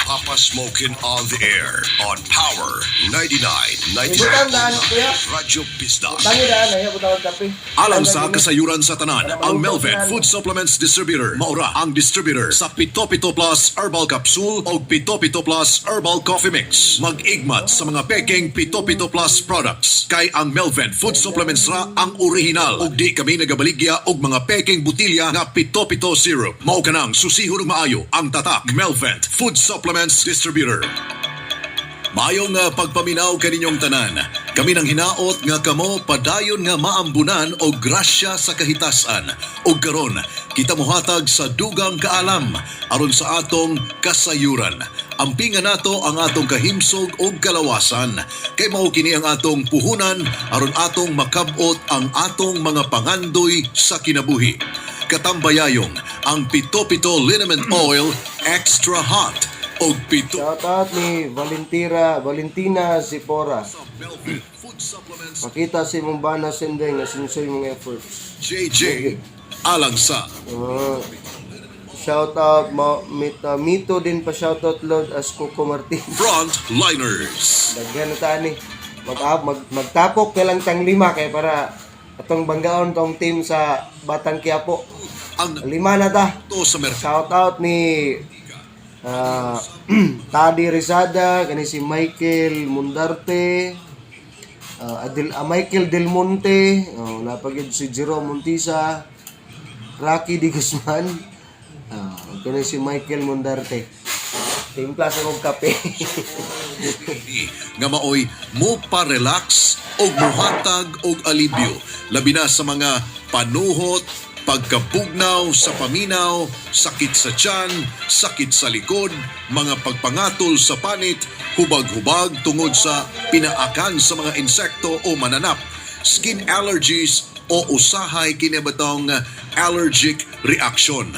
Papa Smokin on the air on Power 99.9 Butang kuya. Radyo Pista. Tangi daan ay butang kape. Alang sa kasayuran sa tanan, ang Melvin Food Supplements Distributor. Maura ang distributor sa Pito Pito Plus Herbal Capsule o Pito Pito Plus Herbal Coffee Mix. Mag-igmat sa mga peking Pito Pito Plus products. Kay ang Melvin Food Supplements ra ang original. Og di kami nagabaligya og mga peking butilya nga Pito Pito Syrup. Mao ka nang susihon maayo ang tatak Melvin Food Supplements Distributor. Mayong pagpaminaw kaninyong tanan. Kami nang hinaot nga kamo padayon nga maambunan o grasya sa kahitasan. O karon, kita mohatag sa dugang kaalam aron sa atong kasayuran. Ampingan nato ang atong kahimsog o kalawasan. Kay mao kini ang atong puhunan aron atong makabot ang atong mga pangandoy sa kinabuhi. Katambayayong ang Pito Pito Liniment Oil Extra Hot o Pito Shoutout ni Valentina Zipora. Makita si mong bana sendeng na sinusoy mong efforts. JJ alang sa Shoutout Mito din pa shoutout Lord as Coco Martin. Frontliners. Daghan na tani. Magtapok ka lang tang 5 kay para atong banggaon tong team sa Batang Quiapo. Ang 5 na ta. to sa merkado. Shoutout ni Tadi Rizada, kani si Michael Mundarte, Michael Del Monte, napagid si Jerome Montisa, Rocky Di Guzman, kani si Michael Mundarte. Timpla sa kong kape. Nga maoy mo pa-relax o muhatag o alibyo labi na sa mga panuhot, pagkapugnaw sa paminaw, sakit sa tiyan, sakit sa likod, mga pagpangatol sa panit, hubag-hubag tungod sa pinaakan sa mga insekto o mananap, skin allergies o usahay kinabatong allergic reaction.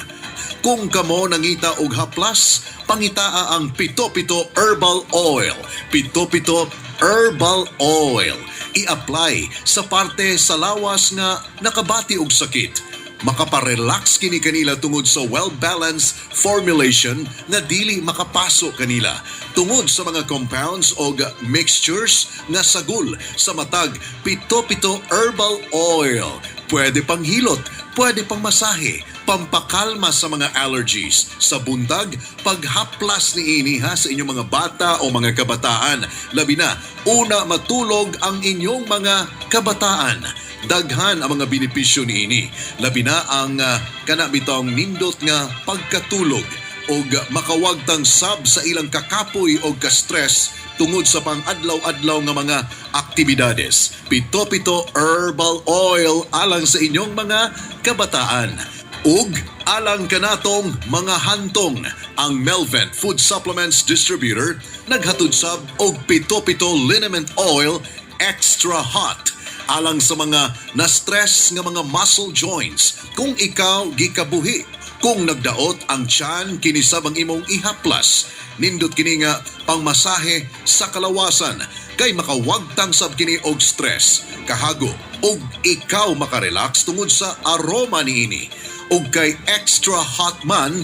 Kung kamo nangita og haplas, pangitaa ang Pito Pito Herbal Oil. Pito Pito Herbal Oil. I-apply sa parte sa lawas nga nakabati og sakit. Makaparelax kini kanila tungod sa well-balanced formulation na dili makapasok kanila tungod sa mga compounds o mixtures nga sagol sa matag Pito Pito Herbal Oil. Pwede pang hilot, pwede pang masahe, pampakalma sa mga allergies. Sa buntag, paghaplas ni ini ha sa inyong mga bata o mga kabataan. Labi na, una matulog ang inyong mga kabataan. Daghan ang mga benepisyo ni ini. Labi na ang kanabitong nindot nga pagkatulog o makawagtang sab sa ilang kakapoy o ka-stress tungod sa pang-adlaw-adlaw nga mga aktibidades. Pito Pito Herbal Oil alang sa inyong mga kabataan. Ug alang kanatong mga hantong, ang Melvin Food Supplements Distributor naghatod sab og Pito Pito Liniment Oil Extra Hot alang sa mga na-stress nga mga muscle joints. Kung ikaw gikabuhi, kung nagdaot ang tiyan kini sab ang imong ihaplas, nindot kini nga pangmasahe sa kalawasan kay makawagtang sab kini og stress, kahago ug ikaw makarelax tungod sa aroma niini. Ug kay extra hot man,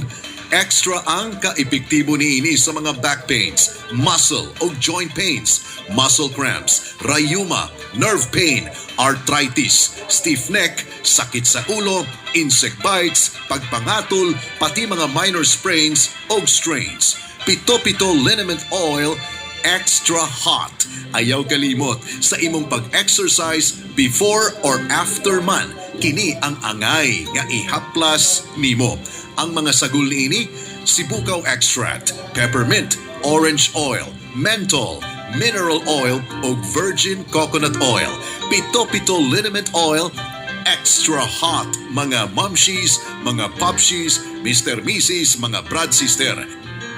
extra ang ka-epektibo niini sa mga back pains, muscle o joint pains, muscle cramps, rheuma, nerve pain, arthritis, stiff neck, sakit sa ulo, insect bites, pagpangatol, pati mga minor sprains o strains. Pito Pito Liniment Oil Extra Hot. Ayaw kalimot sa imong pag-exercise before or after man. Kini ang angay nga ihaplas nimo. Ang mga sagol niini, sibukaw extract, peppermint, orange oil, menthol, mineral oil o virgin coconut oil. Pito Pito Liniment Oil Extra Hot. Mga momshies, mga popshies, Mr. Mrs., mga brad sister.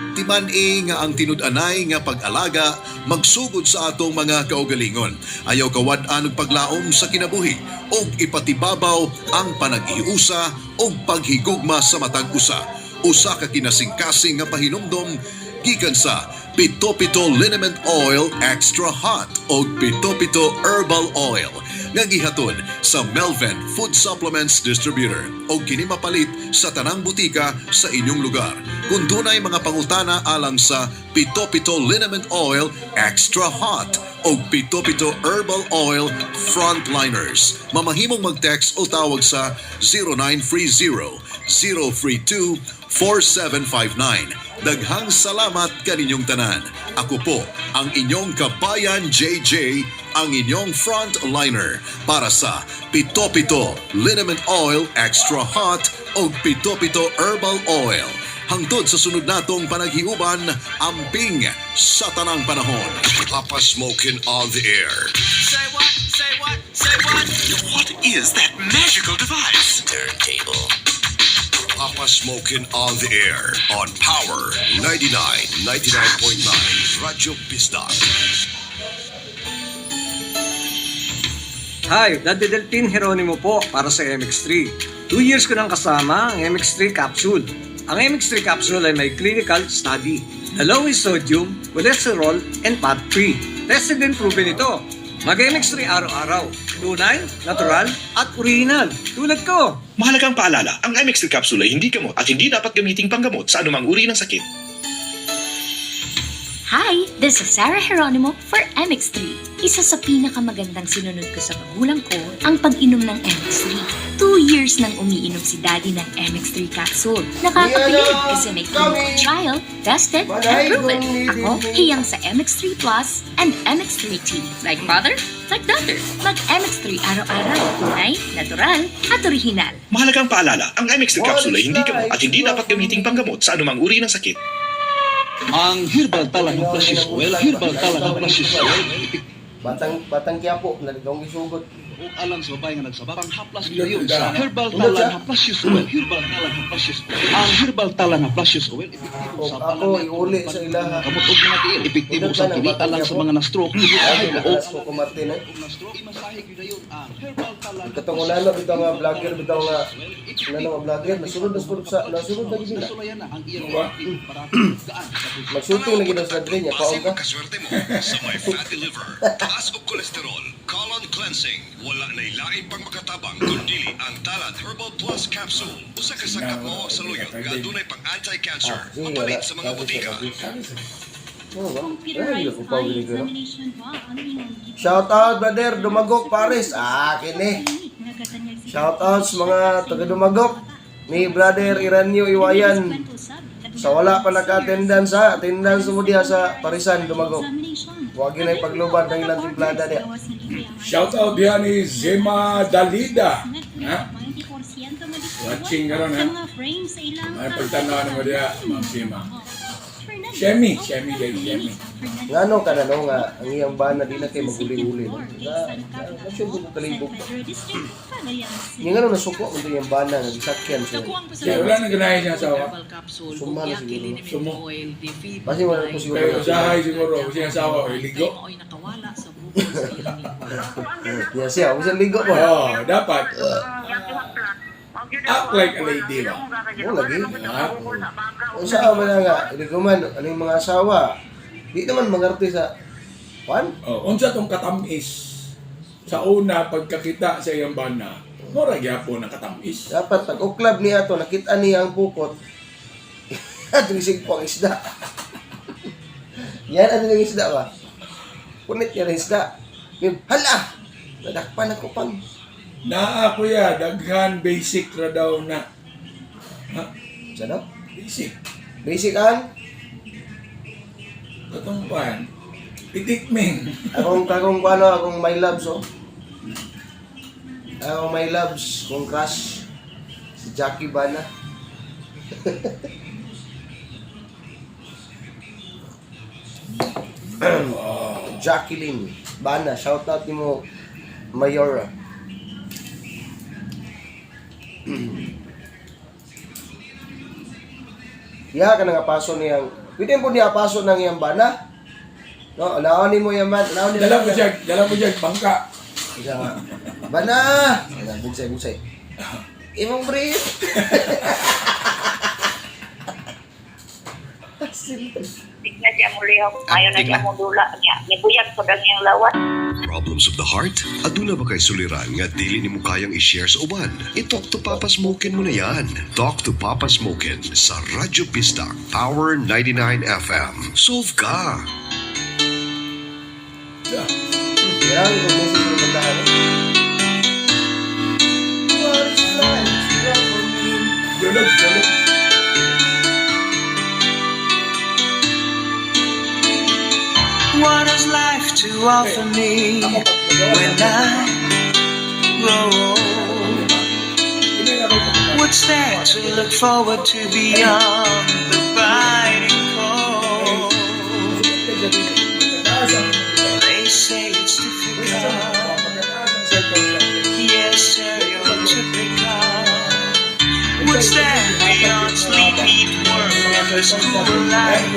Timan nga ang tinud-anay nga pag-alaga magsugod sa atong mga kaugalingon. Ayaw kawad-an og paglaom sa kinabuhi og ipatibabaw ang panag-iusa og paghigugma sa matag usa. usa ka kinasing-kasing nga pahinumdom gikan sa Pito Pito Liniment Oil Extra Hot o Pito Pito Herbal Oil nga gihatod sa Melvin Food Supplements Distributor o kini mapalit sa tanang butika sa inyong lugar. Kung dunay mga pangutana alang sa Pito Pito Liniment Oil Extra Hot o Pito Pito Herbal Oil Frontliners, mamahimong mag-text o tawag sa 0930-032-4759. Daghang salamat kaninyong tanan. Ako po ang inyong kabayan JJ, ang inyong frontliner para sa Pito Pito Liniment Oil Extra Hot o Pito Pito Herbal Oil. Hangtod sa sunod natong panaghiuban, amping sa tanang panahon. Papa Smokin' on the air. Say what? Say what? Say what? What is that magical device? Turntable. Papa Smokin' on the air on Power 99.9 Radyo Pista. Hi, Daddy Delpin Geronimo po para sa MX3. 2 years ko nang kasama ang MX3 capsule. Ang MX3 capsule ay may clinical study na low in sodium, cholesterol, and fat-free. Tested and proven ito. Mag-MX3 araw-araw. Tunay, natural, at original. Tulad ko. Mahalagang paalala, ang MX3 capsule ay hindi gamot at hindi dapat gamiting panggamot sa anumang uri ng sakit. Hi, this is Sarah Geronimo for MX3. Isa sa pinakamagandang sinunod ko sa magulang ko ang pag-inom ng MX3. 2 years nang umiinom si Daddy ng MX3 capsule. Nakakabilib kasi may clinical trial, tested, and proven. Ako, hiyang sa MX3 Plus and MX3T. Like mother, like daughter. Mag-MX3 araw-araw. Tunay, natural, at original. Mahalagang paalala, ang MX3 capsule ay hindi gamot at hindi dapat gamiting panggamot sa anumang uri ng sakit. Ang Herbal Talang Flashes Oil, Herbal Talang Flashes Oil, Batang Quiapo, naligong isugot. o alang sa babae nga nagsabang haplas ngayon sa Herbal Talang Flashes Oil, Herbal Talang Flashes Oil. Ang Herbal Talang Flashes Oil, epektibo sa Ako, iuli sa ilaha. kamot og mga tiil, epektibo sa kinita lang sa mga na-stroke, imasahe ka og Ko Martin eh. na-stroke, imasahe ko na yun ang Herbal Talang Katong ulano bitaw nga vlogger, bitaw nga nga vlogger, nasunod na gid na. Sulayan na ang iyang para gaan sa Magsulting na gid sa dre niya, kaon ka. Kaswerte mo sa may fatty liver, taas o kolesterol, colon cleansing, wala na ilaing pang makatabang kundi ang Talad Herbal Plus Capsule. Usa ka sakap mo sa luyot nga dunay pang anti-cancer. Mapalit sa mga butika. Shout out brother Dumagok Paris. Kini. Shout out sa mga taga Dumagok ni brother Iranyo Iwayan. Sa wala pa naka-attendance mo diha sa Parisan Dumagok. Huwag yun ay pagluban ng ilang timplada niya. Shout out diyan ni Zema Dalida. Ha? Watching ka ron, ha? Ay, pagtanaw mo diya, Ma'am Zema. Shemi guys. Ngano ka na no nga ang iyang bana di na kay maguli-uli. Nasyubo ko kalibog. Yung ano nasuko ang iyang bana nga gisakyan siya. Kaya wala na ganahin siya asawa. Suma na siguro. Sumo. Kasi wala ko siguro. Pero usahay siguro, kasi yung asawa ko, ligo. Yes, siya. Usan ligo mo. Oo, dapat. Act like a lady ba? Oo, lagi. Usa man na nga, liguman, aning mga asawa. Di naman mangarte sa Juan? Unsa tong katamis sa una pagkakita sa iyang bana, mura gyapon ang katamis. Dapat pag-uklab niya to, nakita niya ang pukot. At risig po ang isda. Yan ang isda ba? Punit niya ang isda. Hala! Nadakpan ako pang. Naa kuya, daghan basic ra daw na. Ha? Ano? Basic. Basic ang? Katong pan. Titikming. Akong my loves, oh. Akong my loves, kung crush. Si Jackie Bana. Jacqueline Bana, shout out ni mo Mayora. Diha ka nga paso niyang, pwede po niya paso ng iyang bana. No, naoni mo yan man. Dala mo dyan, bangka. Bana! Bugsay. Imong brief. Tignan siya mo lihok. Ayaw na siya mo dula niya. Nibuyag ko lang yung lawas. Problems of the heart? Aduna ba kay suliran nga dili nimo kayang i-share sa uban? I-talk to Papa Smokin mo na yan. Talk to Papa Smokin sa Radyo Pista, Power 99 FM. Solve ka! What has life to offer me when I grow old? What's there to look forward to beyond the biting cold? They say it's difficult, yes, stereotypical. What's there beyond sleep, eat, work, and the school life?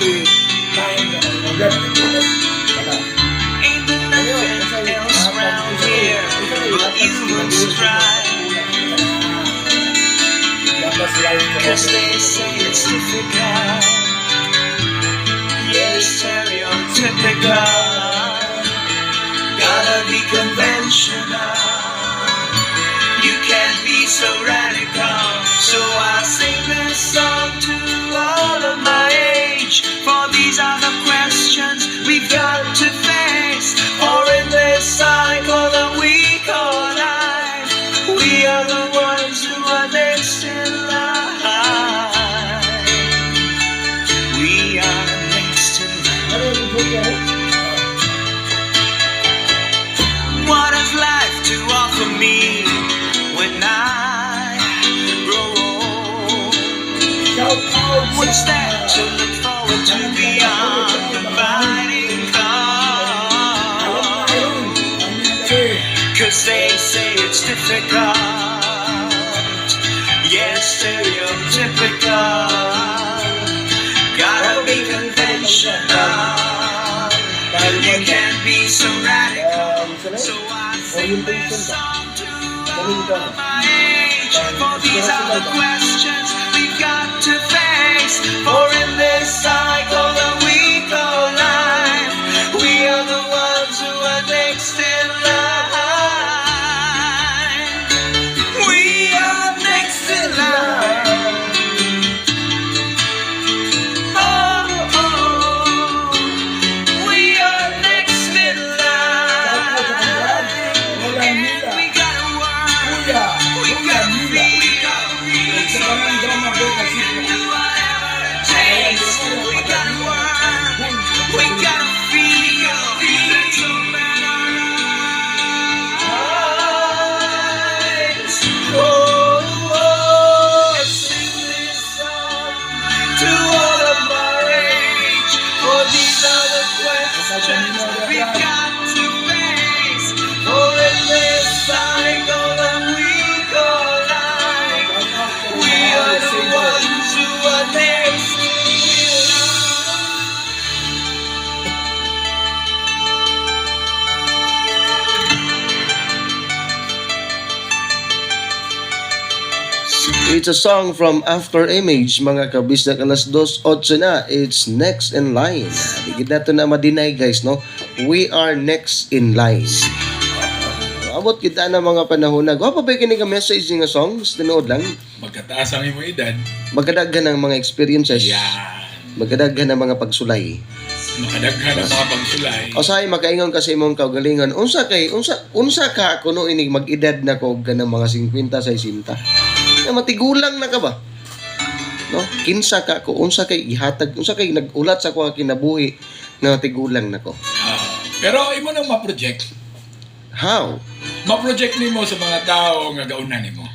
Ain't there nothing else around here but human strife? Cause they say it's difficult, yes, stereotypical. Gotta be conventional, you can't be so radical. So I sing this song to all of my age, for these are the questions we've got to face. For in this cycle that we call life, we are the ones who are next in line. We are next in line. What has life to offer me when I grow old? What's there to look forward to beyond the biting cold? Cause they say it's difficult, yes, stereotypical. Gotta be conventional, you can't be so radical. So I sing this song to all of my age, for these are the questions we've got to face. For in this cycle that we call life, we are the ones who are next in line. We are next in line. Oh, oh, we are next in line. And we gotta work, we gotta feed, we gotta read, so we can do whatever it takes. We gotta work, we gotta feed, let's open our eyes. Oh, oh, sing this song to all of our age, for these are the questions we've got to face. For in this cycle that we call life, we are the ones who are next in It's a song from After Image, mga kabisdak, alas 2:08 na. It's next in line. Di na ito na madinay, guys, no? We are next in line. Abot kita na mga panahon na. Gwa pa ba kinig ang message nga songs? Tinood lang. Magkataas ang imong edad. Magkadaghan ng mga experiences. Magkadaghan ng mga pagsulay. Makadaghan ang mga pagsulay. O sahay makaingon kasi imong kaugalingon. Unsa ka kuno inig mag-edad na ko ganang mga 50 60. Na matigulang na ka ba? No? Kinsa ka ko unsa kay ihatag, unsa kay nagulat sa ko kinabuhi na matigulang na ko. Pero imo nang ma-project. How? Ma-project nimo sa mga tao nga gaunan nimo.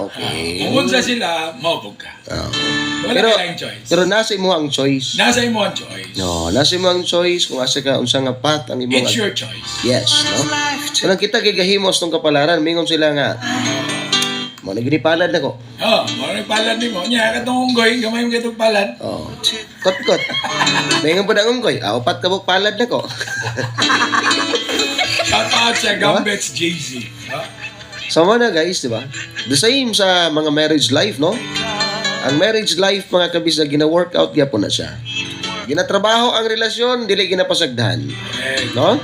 Okay. Kung unsa sila, maupog ka. Wala Pero, ka lang choice. pero nasa imo ang choice. Nasa imo ang choice. No, nasa imo ang choice kung asa ka unsa nga path ang imo. It's your choice. Yes, no. Kanang kita gigahimos tong kapalaran, mingon sila nga. Mo nagipalad nako. Mo nagpalad nimo. Nya katong unggoy, gamay mo katong palad. Kot. Mingon pa ang unggoy. Upat ka buk palad nako. Shout out sa Gambits JZ. So na guys, di ba? The same sa mga marriage life, no? Ang marriage life mga kabisda gina-workout gyapon na siya. Ginatrabaho ang relasyon, dili ginapasagdan. No?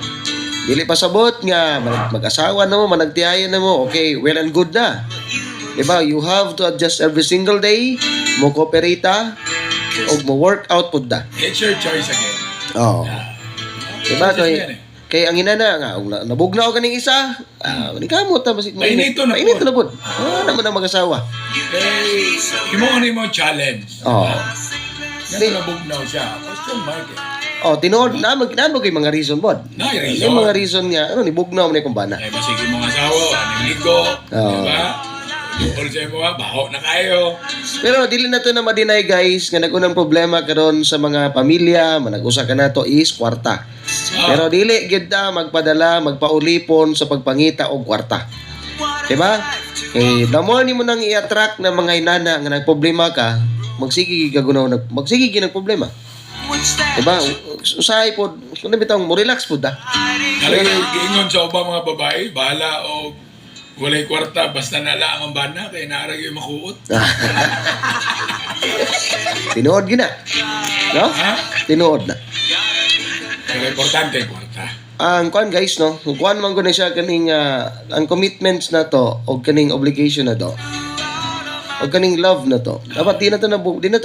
Dili pasabot nga mag-asawa na mo, managtiayan na mo, okay, well and good na. Diba? You have to adjust every single day, mo kooperita, o mo workout pud da. It's your choice again. Oo. Diba? Kay ang ina na nga, nabugnaw ka ng isa, ni kamot ta basig Mainito na Mainito na pud. Naman ang mag-asawa. Eh, mo challenge. Oo. Ganun nabugnaw siya. Question mark eh. Oh, tinuod na kay mga reason bod. Na, reason. Yung mga reason niya, ano ni bugnaw man kung bana. Eh, masige mong asawa, anong ligo. Oo. Diba? Bukol sa mo, baho na kayo. Pero dili na to na ma-deny guys nga nagunang problema karon sa mga pamilya, manag-usa ka nato is kwarta. Pero dili gyud ta magpadala, magpaulipon sa pagpangita og kwarta. Diba? Eh, the more nimo nang i-attract na mga inana nga nagproblema ka, magsige gagunaw magsige gyud problema. Diba? Usahay pod, kuno bitaw mo relax pod da. Giingon sa ubang mga babae, bahala o walay kwarta, basta nala ang bana, kaya naarag yung makuot. Tinuod gyud na. No? Ha? Tinuod na. Pero importante yung kwarta. Ang kuan guys no, kung kuan man gud siya kaning ang commitments na to o kaning obligation na to. O kaning love na to. Dapat di na to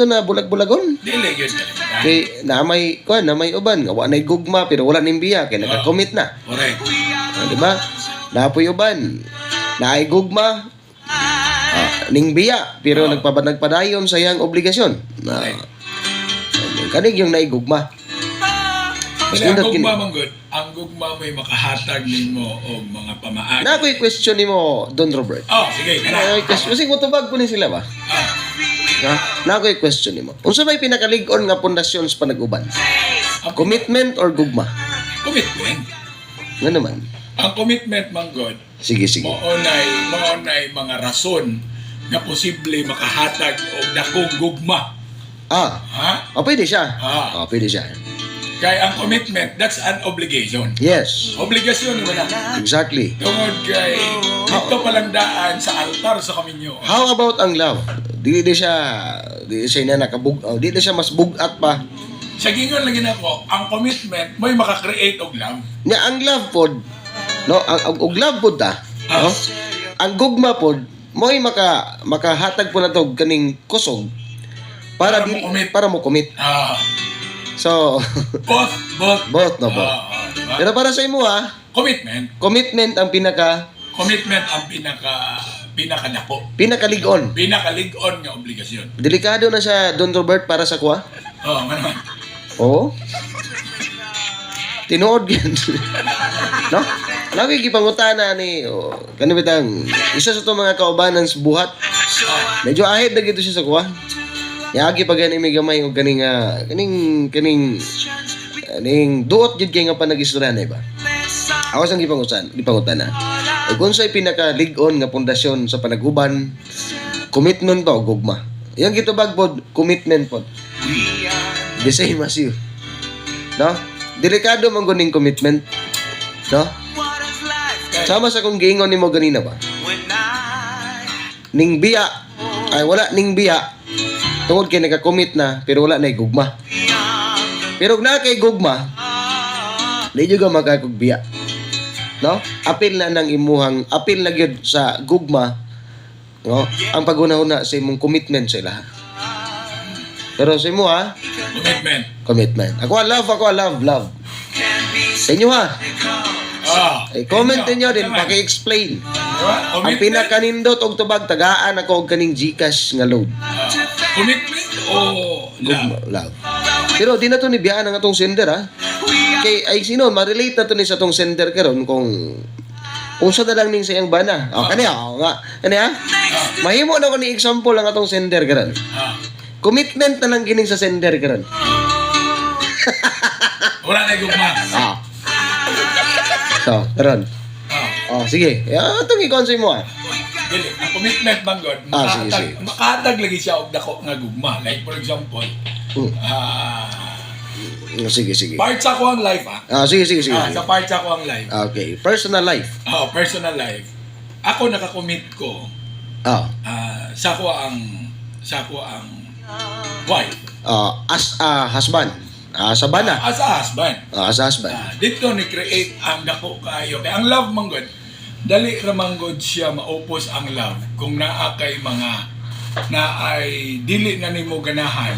na bulag-bulagon. Dili yun. Kay na may kuan na may uban nga wa nay gugma pero wala ning biya kay naka-commit na. Correct. Di ba? Napoy uban. Naay gugma. Ning biya pero nagpadayon sa iyang obligasyon. Na kanig yung naigugma. Kasi ang gugma man good, ang gugma mo'y makahatag nimo og mga pamaan. Na ako'y question nimo, Don Robert. Oh, sige, kana. Kasi mutubag ko ni sila ba? Na ako'y question nimo. Unsa may pinakalig-on nga pundasyon sa panag-uban? Commitment or gugma? Commitment. Nga naman. Ang commitment man good. Sige. Maunay mga rason nga posible makahatag og dakong gugma. Ha? Pwede siya. Pwede siya. Kaya ang commitment, that's an obligation. Yes. Obligasyon mo na. Exactly. Tungod kay dito palang daan sa altar sa kaminyo. How about ang love? Di siya na di siya mas bugat pa. Sa gingon lagi nako, ang commitment mo'y maka-create og love. Nga ang love pod, no, ang love pod no? Ang gugma pod mo'y makahatag po na to kaning kusog para mo commit. So, both no po. Diba? Pero para sa imo commitment ang pinakadako. Pinakalig-on Pinakalig-on nga obligasyon. Delikado na siya, Don Robert, para sa kuha? Ano? Oo. Tinuod yan. No? Lagi gipangutana ni kanibitang isa sa itong mga kaubanan sa buhat. Medyo ahid na gito siya sa kuha. Yagi pa gani may gamay o kaning duot jud kay nga panagistorya na iba. Awas ang gipangutan na. Ug kung sa'y pinaka-lig-on nga pundasyon sa panag-uban, commitment ba o gugma? Yang gitubag pod, commitment pod. The same as you. No? Delikado man guning commitment. No? Sama sa kung giingon nimo ganina ba? Ning biya, ay wala ning biya. Tungod kay naka-commit na pero wala na gugma. Pero na kay gugma, di juga magkakugbiya. No? Apil na gyud sa gugma, no? Ang paghuna-huna sa imong commitment sa ilaha. Pero sa imo commitment. Ako love. Sa inyo comment niyo din paki-explain. Ang pinakanindot og tubag tagaan ako og kaning GCash nga load. Commitment o love. Pero di na to ni biyaan ang atong sender Kay ay sino ma-relate na to ni sa atong sender karon kung usa na lang ning sa iyang bana. Kani mahimo na ko ni example ang atong sender karon. Commitment na lang gining sa sender karon. Wala na gugma. So, karon. Sige. Atong i-consider mo Dili, ang commitment man god, makahatag lagi siya og dako nga gugma. Like for example, sige. Part sa ko ang life Sige. Sa part sa ko ang life. Okay, personal life. Personal life. Ako nakakommit ko. Sa ko ang sa ako ang wife. As a husband. Sa bana. As a husband. As a husband. Dito ni create ang dako kayo. Kaya ang love man good, dali ramang good siya maupos ang love kung naa kay mga na ay dili na nimo ganahan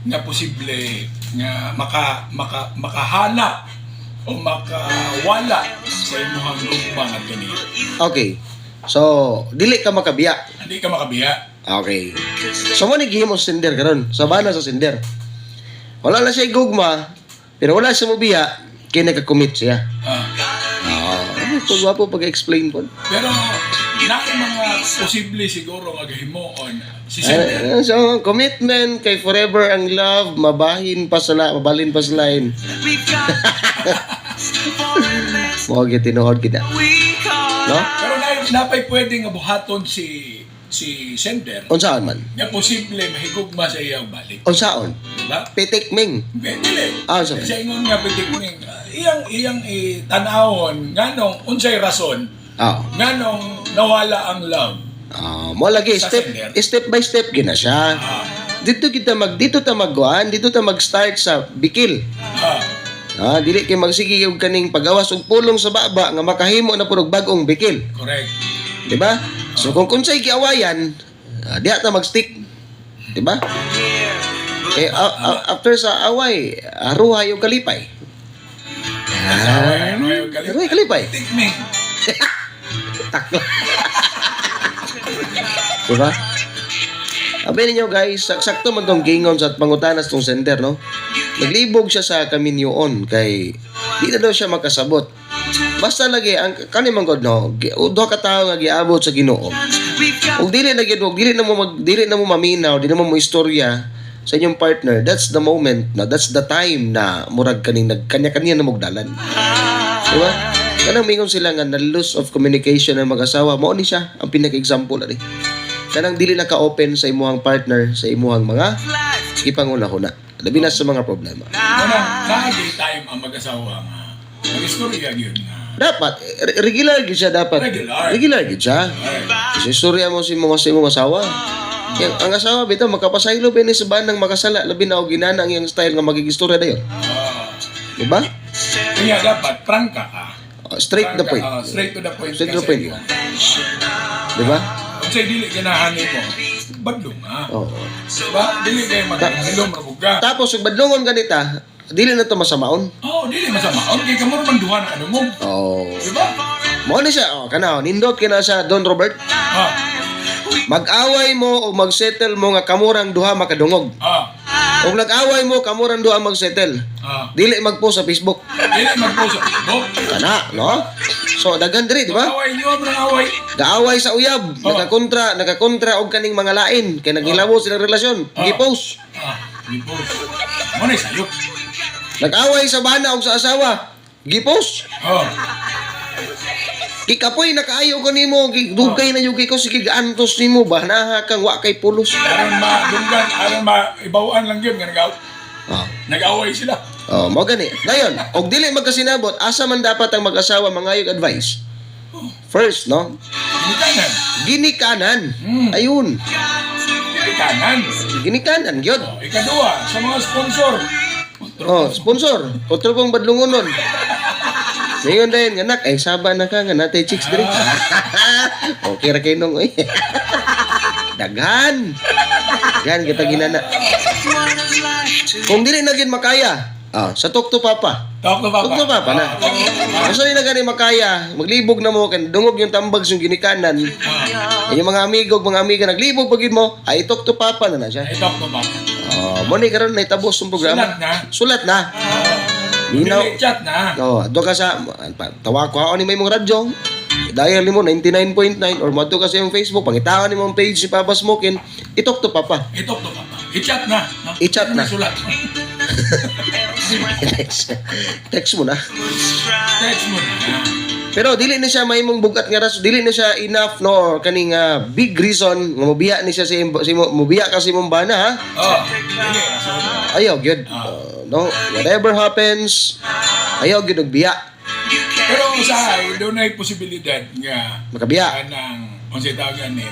na posible nga makahanap o makawala sa imong gugma nga kini. Okay. So, dili ka makabiya. Hindi ka makabiya. Okay. So, mo nagihimo sa Tinder karon. Sa bana sa Tinder. Wala na siya gugma, pero wala siya mobiya, kaya nagka-commit siya. Pagwapo pag-explain ko. Pero, na mga posible siguro nga gahimuon si Sender. So, commitment kay forever ang love, mabalin pa sa lain. Mo gitinuod kita. No? Pero napay pwede nga buhaton si Sender. Unsaon man? Nga posible mahigugma sa iyang balik. Unsaon? Diba? Pitikming. Dili. So. Sa ingon nga pitikming. Iyang tanawon nganong unsay rason. Nganong nawala ang love. Mo lagi step by step gina siya. Dito ta mag-start sa bikil. Dili kay magsige og kaning pagawas og pulong sa baba nga makahimo na purog bag-ong bikil. Correct. Di ba? So kung kunsay giawayan, diha ta mag-stick. Di ba? After sa away, aruhay o kalipay. Aruhay kalipay. Tikming. Takla. Diba? Sabi ninyo guys, sakto man tong gingon sa pangutanas tong Sender, no? Naglibog siya sa kaminyoon kay di na daw siya makasabot. Basta lagi ang kanimang god no, duha ka tawo nga giabot sa Ginoo. Ug dili na mo maminaw, di na mo istorya sa inyong partner. That's the moment na, that's the time na murag kaning nagkanya-kanya na mogdalan. Diba? Kanang mingon sila nga na loss of communication ng mag-asawa, mao ni siya ang pinaka-example ani. Kanang dili na ka-open sa imuhang partner, sa imuhang mga ipanguna-una. Labi na sa mga problema. Naagay time ang mag-asawa nga. Mag-istorya yun nga. Dapat, regular gid siya dapat. Regular gid siya. Kasi istorya mo sa imong asawa. Ang asawa bitaw makapasaylo ba ni sa banang makasala labi na og ginana ang iyang style nga magigistorya dayon. Diba? Kaya dapat prangka ka. Straight to the point. Straight to the point. Straight to the point. Diba? Kung sa'y dili ganahan mo, badlong ha. Diba? Dili kayo mag-hilom, rabuga. Tapos, yung badlongon ganita, dili na ito masamaon. Dili masamaon. Kaya kamuro man duha na kadungog. Diba? Mo ni siya, nindot kina sa Don Robert. Mag-away mo o mag-settle mo nga kamurang duha makadungog. Kung nag-away mo, kamurang duha mag-settle. Dili magpost sa Facebook. Dili magpost sa Facebook. Kana, no? So, dagan diri, di ba? Away niyo, away. Gaaway sa uyab. Nakakontra og kaning mga lain. Kaya naghilabo silang relasyon. Gipost. Gipost. Mo ni sayop. Nag-away sa bana og sa asawa. Gipost. Kikapoy nakaayo ko nimo, dugay na yugi ko sige gaantos nimo ba naha kang wa kay pulos. Aron maibawan lang yun nga nag-away sila. Mo gani. Ngayon, og dili magkasinabot, asa man dapat ang mag-asawa mangayog advice? First, no? Ginikanan. Ayun. Ginikanan, gyud. Ikaduha, sa mga sponsor. Sponsor. Otro pong badlungonon. Ngayon din, anak, ay saba na ka nga natay chicks diri. Okay ra kay nong oy. Daghan kita ginana. Kung dili na gid makaya, sa Talk to Papa. Talk to Papa na. Kasi na gani makaya, maglibog na mo kan dungog yung tambag yung ginikanan. Yung mga amigo, mga amiga naglibog pagid mo, ay Talk to Papa na siya. Ay Talk to Papa. Mo ni karon nahitabos yung programa. Sulat na. Minaw. Chat na. Ato ka sa tawa ko ako ni may mong radyo. Dial mo 99.9 or mato ka sa yung Facebook, pangitawan ni mong page si Papa Smokin, i-Talk to Papa. I-Talk to Papa. I-chat na. I-chat na. Sulat. Text mo na. Text mo na. Pero dili na siya may mong bugat nga raso, dili na siya enough no or kaning big reason nga mobiya ni siya si mobiya kasi mong bana ha. Dili. Ayaw gyud. No, whatever happens, ayaw gyud og biya. Pero sa doon ay posibilidad nga makabiya nang unsay tagan ni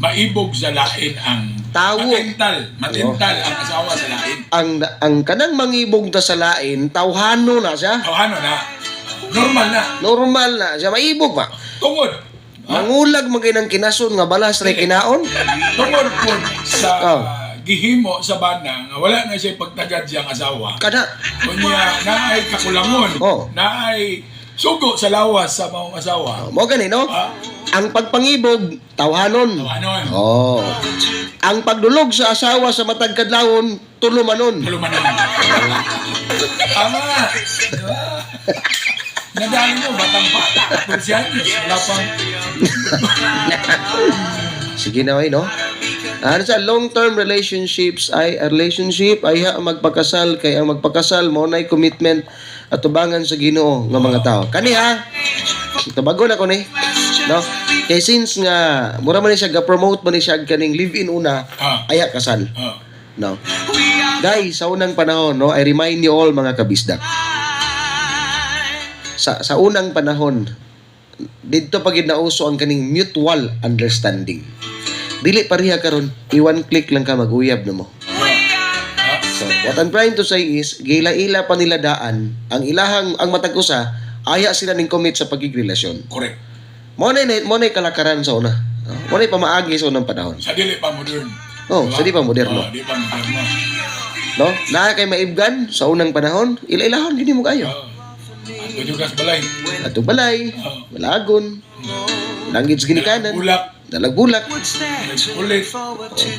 maibog sa lain ang Tawo. matintal ang asawa sa lain. Ang kanang mangibog ta sa lain, tawhano na siya. Tawhano na. Normal na. Normal na siya, maibog ba? Tungod. Mangulag magay ng kinason nga balas ray kinaon. Tungod po sa Oh. gihimo sa bana nga wala na siya pagtagad siyang asawa. Kada. Kunya naay kakulangon. Oh. Naay sugo sa lawas sa maong asawa. Mo gani no? Ang pagpangibog tawhanon. Tawhanon. Oh. Ang pagdulog sa asawa sa matag kadlawon tulumanon. Tulumanon. Tama. Nadali mo, batang bata. Kursiyanis. Wala pang... Sige na no? Ano sa long-term relationships ay relationship ay magpakasal kay ang magpakasal mo na commitment at tubangan sa Ginoo nga mga tao. Kani ha? Tabago na ko ni. No? Kay since nga mura man ni siya ga-promote man ni siya kaning live-in una, aya kasal. No. Guys, sa unang panahon, no, I remind you all mga kabisdak. Sa unang panahon, dito pag nauso ang kaning mutual understanding. Dili pareha karon, i-one click lang ka mag-uyab na mo. So, what I'm trying to say is, gila-ila pa nila daan, ang ilahang, ang matag usa, aya sila ning commit sa pagigrelasyon. Correct. Mo na kalakaran sa una. Mo na pamaagi sa unang panahon. Sa dili pa modern. Oh, sa di pa moderno. Di pa moderno. No? Na kay maibgan sa unang panahon, ila-ilahon gini mo kayo. Tujugas balay. Ato balay, malagon, langgit sa ginikanan, dalagbulak, ulit,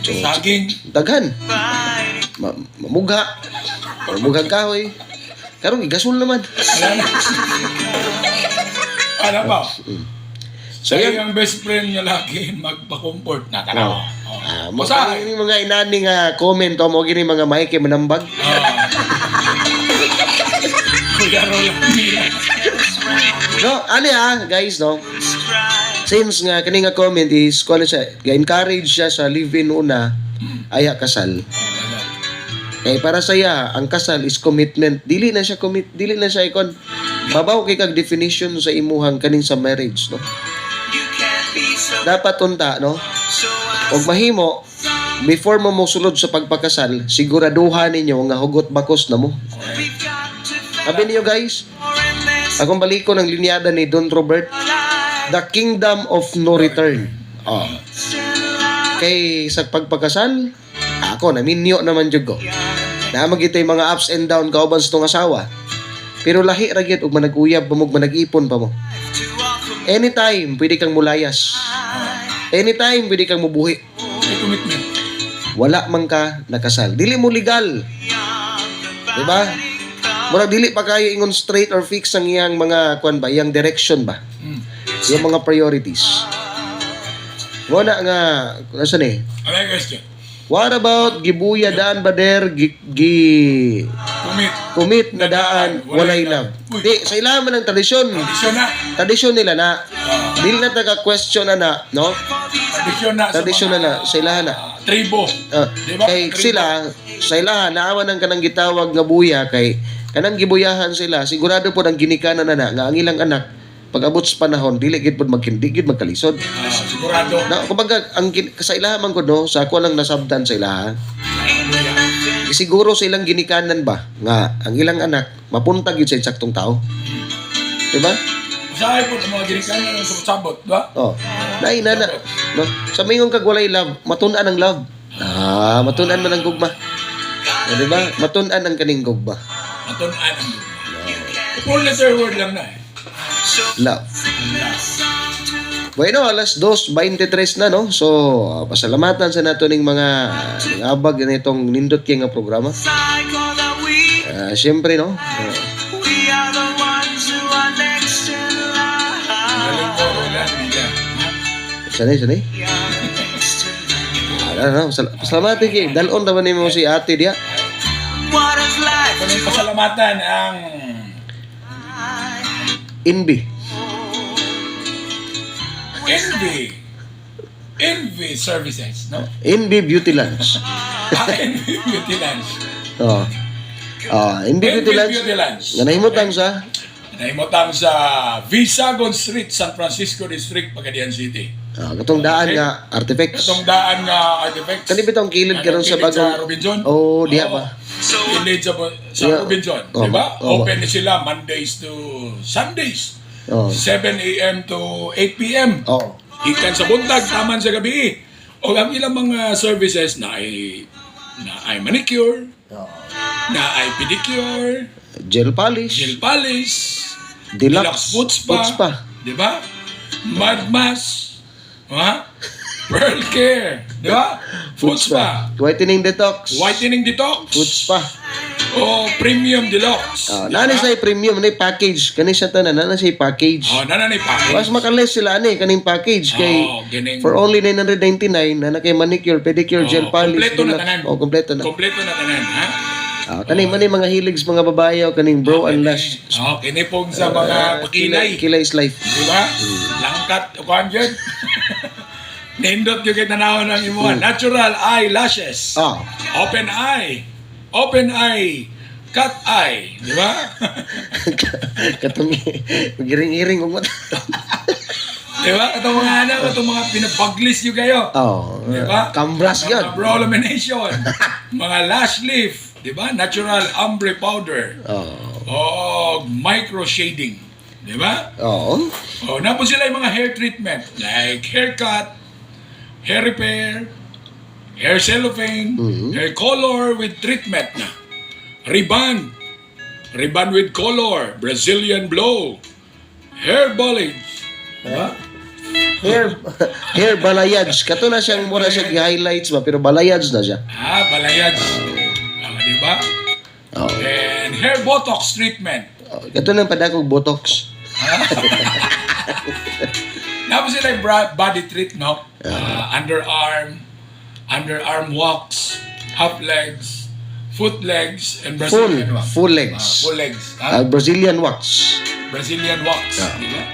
saging, daghan, mamugha, mamughang kahoy. Karong igasol naman. Ano ba? So, Kaya yan. ang best friend niya lagi magpa-comfort na tanaw. Basta yung mga inani nga comment o mo gini mga maike manambag. No, ano guys, no? Since nga kani nga comment is kung ano siya, encourage siya sa live-in una, aya kasal. Kaya para saya, ang kasal is commitment. Dili na siya ikon. Babaw kay kag definition sa imuhang kaning sa marriage, no? Dapat unta, no? Og mahimo before mo mosulod sa pagpakasal, siguraduhan ninyo nga hugot bakos na mo. Sabi niyo guys, akong baliko ng linyada ni Don Robert, the kingdom of no return. Oh. Kay sa pagpakasal, ako naminyo naman jud ko. Naamag ito yung mga ups and down kauban sa tong asawa. Pero lahi ra gyud ug manag-uyab pa mo, manag-ipon pa mo. Anytime pwede kang mulayas. Anytime pwede kang mubuhi. Wala man ka nakasal. Dili mo legal. Diba? Murag dili pa kayo ingon straight or fix ang iyang mga kuan ba, iyang direction ba? Yung mga priorities. Wala nga, nasa ni? Ano question? What about gibuya daan bader commit na daan walay love? Di, sa ilaman ng tradisyon. Tradisyon nila na. Dili na taga-question na, no? Tradisyon na sa ilahan na. Tribo. Kay sila, sa ilahan, naawan ng kanang gitawag nga buya, kay kanang gibuyahan sila, sigurado po ang ginikanan na nga ang ilang anak, pag-abot sa panahon, dili gid pod magkalisod. Sigurado. Na, kumbaga, sa ilaha man ko, no, sa ako lang nasabdan sa ilaha, siguro sa ilang ginikanan ba, nga ang ilang anak, mapunta gid sa eksaktong tao. Diba? Usahay po ng mga ginikanan ng sabot, ba? Oh. Na. No? Sa mayong kagwalay love, matunan ang love. Matunan man ang gugma. Diba? Matunan ang kaning gugma. Matunan ang gugma. Full letter word lang na Love. Bueno, alas 2:23 na, no? So, pasalamatan sa nato ning mga abag na itong nindot kay nga programa. Siyempre, no? Sanay. Pasalamatan kay. Dalon naman mo si ate diya. Pasalamatan ang Envy Services, no? Envy Beauty Lunch. Envy Beauty Lunch. Envy Beauty Lunch. Nahimutang sa Visagon Street, San Francisco District, Pagadian City. Katong daan nga artifacts. Katong daan nga artifacts. Kani bitong kilid karon sa Kilid bagong Robinson. Oh, diha ba? Kilid sa Yeah. Robinson, Oh, di ba? oh, Open na sila Mondays to Sundays. Oh. 7 a.m. to 8 p.m. Oh. Ikan sa buntag, taman sa gabi. O ang ilang mga services na ay manicure, na ay pedicure, Gel polish, Deluxe foot spa, di ba? Mud mask, ha? Pearl care, di ba? Foot spa, whitening detox, foot spa. O premium deluxe. Nana say premium na package kani siya tanan nana say package. Nananay package. Mas makales sila ani kaning package kay ganing. for only 999 na kay manicure, pedicure, gel polish. Kompleto na tanan. Kompleto na. Kompleto na tanan, ha? Kaning man mga hiligs mga babae o kaning brow and lash. Kini pong sa mga pakilay. Kilay is life. Di ba? Langkat o kuhan dyan. Nindot yung kitanaw ng imuha. Natural eyelashes. Open eye. Cut eye. Di ba? Katong giring-iring ug mata. Di ba? Itong mga itong mga pinapaglis yung kayo. Di ba? Cambras yun. Mga brow lamination. Mga lash lift. Di ba? Natural ombre powder. Micro shading. Di ba? Napos sila yung mga hair treatment. Like haircut, hair repair, hair cellophane, hair color with treatment na. Ribbon with color, Brazilian blow, hair polish. Diba? Hair balayage. Kato na siyang mura siya highlights ba pero balayage na siya. Balayage. Diba? And hair botox treatment. Kato nang padakog botox. Tapos sila yung body treat, no? Underarm wax, half legs, foot legs, and Brazilian wax. Full legs. Full legs. Brazilian wax. Brazilian wax. Diba?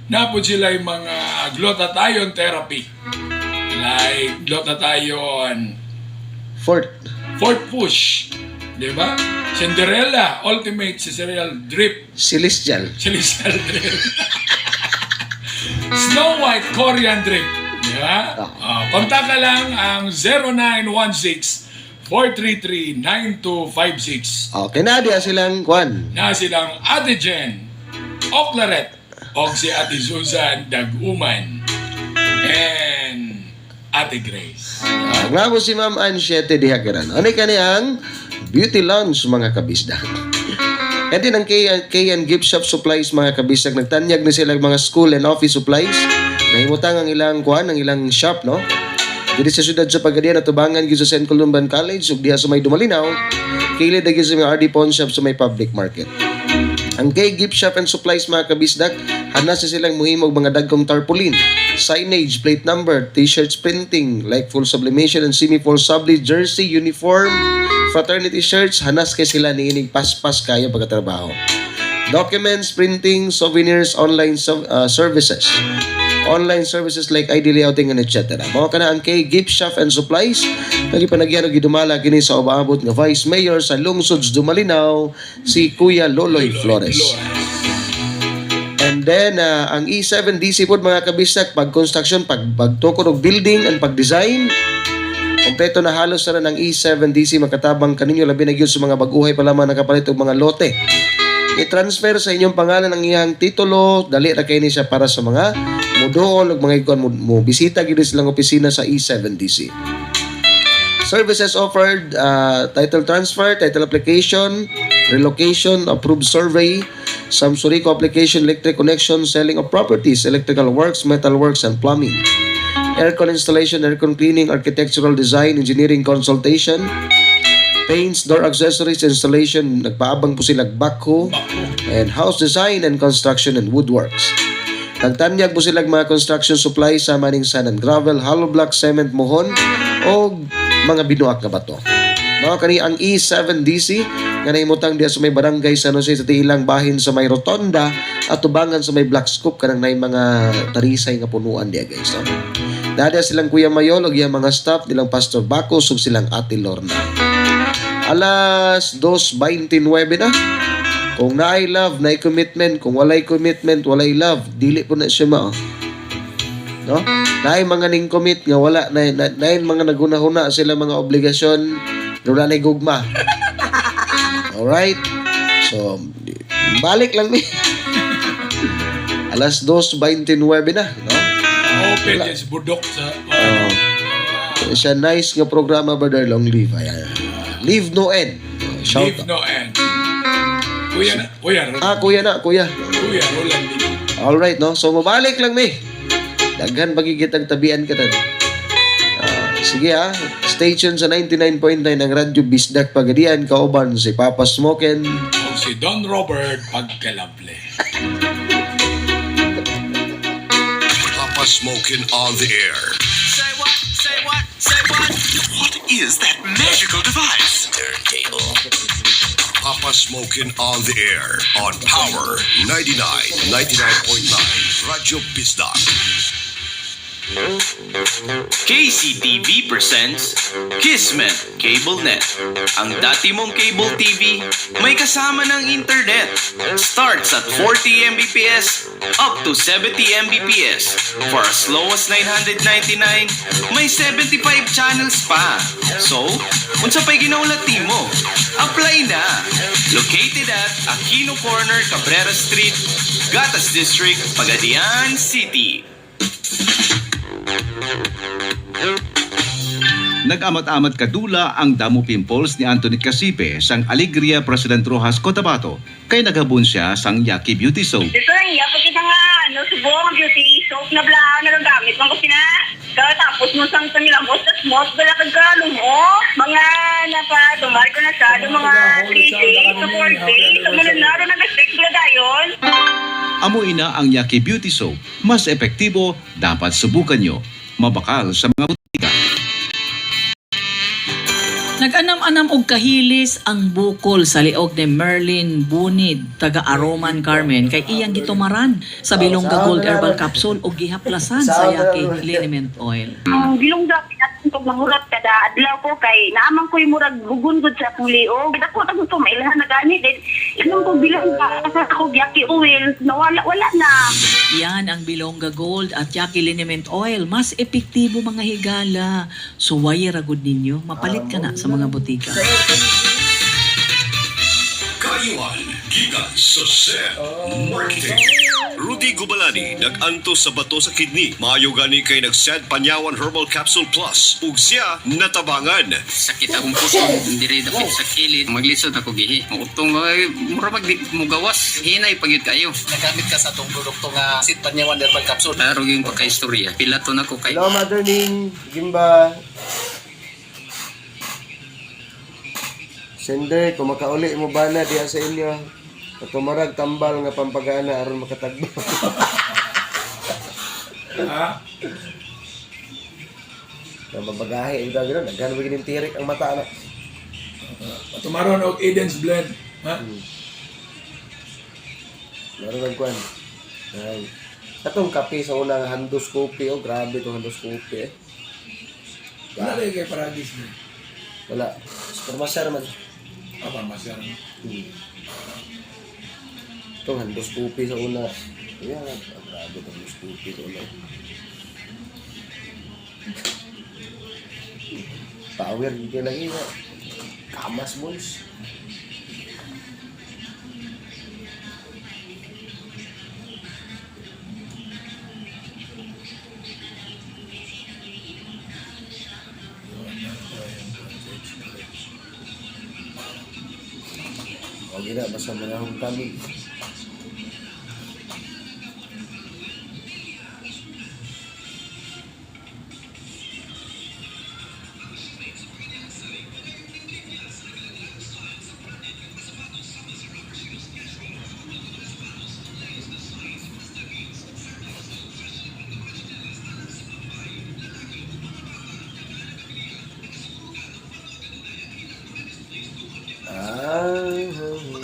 Napod sila yung mga glutathione therapy. Like glutathione Fort push. Diba? Cinderella Ultimate Cereal Drip. Celestial Drip. Snow White Korean Drip. Diba? Kontak ka lang ang 0916-433-9256. Okay na diya silang kwan. Na silang Ate Jen Oclaret o si Ate Susan Daguman and Ate Grace. Nga mo si Ma'am Ansiete diha kiran. Ano kani ang beauty lounge mga kabisda. And din ang K&N Gift Shop Supplies mga kabisdak nagtanyag na sila mga school and office supplies. Nahimutang ang ilang kuan, ang ilang shop, no? Diri sa syudad sa Pagadian at tubangan gyud sa St. Columban College ug diha sa may Dumalinaw, kilid gyud sa mga RD Pawn Shop sa may public market. Ang K-Gift Shop and Supplies mga kabisdak, hanas na silang muhimog mga dagkong tarpaulin, signage, plate number, t-shirts printing, like full sublimation and semi-full subli, jersey, uniform, fraternity shirts, hanas kay sila niinig paspas kayo pagkatrabaho. Documents, printing, souvenirs, online services. Online services like ID layouting and etc. Mao kana ang K-Gift Shop and Supplies. Nagipanagyan og gidumala kini sa ubaabot nga Vice Mayor sa lungsod Dumalinaw, si Kuya Loloy Flores. And then ang E7DC pod mga kabisdak pag-construction, pagtukod og building and pag-design. Kompleto na halos na ng E7DC makatabang kaninyo labi na gyud sa mga bag-uhay pa lamang nakapalit og mga lote. I-transfer sa inyong pangalan ang iyang titulo, dali ra kay ni siya para sa mga mudool ug mga ikuan mo bisita gid silang opisina sa E7DC. Services offered, title transfer, title application, relocation, approved survey, Samsurico application, electric connection, selling of properties, electrical works, metal works, and plumbing. Aircon installation, aircon cleaning, architectural design, engineering consultation, paints, door accessories, installation, nagpaabang po sila backhoe, and house design and construction and woodworks. Nagtanyag po sila mga construction supplies sa maning sand and gravel, hollow block, cement, mohon, o mga binuak na bato. Mga kani ang E7DC, nga naimutang diya sa may barangay San Jose sa tiilang bahin sa may rotonda at tubangan sa may black scoop kanang nay mga tarisay nga punuan diya guys. No? Dada silang Kuya Mayol o yung mga staff nilang Pastor Bacos ug silang Ate Lorna. Alas 2:29 na. Kung naay love, naay commitment. Kung walay commitment, walay love. Dili po na siya mao. no? Naay mga ning commit nga wala naay mga naguna-huna sila mga obligasyon pero wala na gugma. Alright? So, balik lang mi. Alas 2:29 na, no? Open yan si Budok sa... Siya nice nga programa, brother. Long live. Ayan. Live no end. Shout Leave out. no end. Kuya na. Kuya. Kuya. Kuya, Roland. Alright, no? So, mabalik lang, mi. Daghan pagigit ang tabian ka na. Sige, stay tuned sa 99.9 ng Radyo Bisdak Pagadian. Kauban si Papa Smoken. O si Don Robert Pagkalable. Papa Smokin on the air. Say what? Say what? Say what? What is that magical device? Turntable. Papa Smokin on the air on Power 99.9 Radyo Bisdak. KCTV presents Kismet CableNet. Ang dati mong cable TV, may kasama ng internet. Starts at 40 Mbps up to 70 Mbps. For as low as 999, may 75 channels pa. So, unsa pa'y ginaulat mo? Apply na! Located at Aquino Corner, Cabrera Street, Gatas District, Pagadian City. Nag-amat-amat kadula ang damo pimples ni Anthony Casipe sang Alegria President Rojas Cotabato kay naghabon siya sang Yaki Beauty Soap. Dito lang, pag kita nga, subong beauty soap na blaan na lang gamit. Mga sina, tapos mo sang tanilamos, tas mos, bala kagkalong mo. Mga dumar ko na sa, mga 3 days, 4 days, sumunod na, nag-expect bala dayon. Amoy na ang Yaki Beauty Soap. Mas epektibo, dapat subukan nyo. Mabakal sa mga butika. Nag-anam-anam og kahilis ang bukol sa liog ni Merlin Bunid, taga Aroman Carmen, kay iyang gitumaran sa Bilongga Gold Herbal Capsule o gihaplasan sa Yaki Liniment Oil. Ang bilongga pinatong mangurat kada adlaw ko kay naamang ko'y murag gugundod sa akong liog. Dako ta gusto mailahan na gani din. Inom ko bilongga sa akong Yaki oil, wala na. Yan ang Bilongga Gold at Yaki Liniment Oil. Mas epektibo mga higala. So why ragod ninyo? Mapalit ka na sa mga butika. Kayuan, gikan sa Set Marketing. Rudy Gubalani nag-anto sa bato sa kidney. Maayo gani kay nag-Set Panyawan Herbal Capsule Plus. Ug siya natabangan. Sakit akong puso, diri dapit sa kilid, maglisod ako gihi. Utong mura pag di mo gawas, hinay pagyud kayo. Nagamit ka sa tong produkto nga Set Panyawan Herbal Capsule. Pero gyud pa kay istorya. Pilato nako kay. Hello, Mother Ning. Gimba. Sender, kung makauli mo ba na diya sa inyo? Tumarag tambal nga pampagana aron makatagbo. Ha? Mabagahe ito gano'n. Nagano ba tirik ang mata na? Tumaron og Eden's Blend. Ha? Meron ng kwan. Katong kape sa unang handoscopy. Oh, grabe itong handoscopy. Wala rin kay Paradis mo. Wala. Supermasya naman. Pamasya naman. Itong handoscopy sa una. Ayan, grabe itong handoscopy sa una. Power dito lagi na. Kamas boys. Okay na, basta mga kami.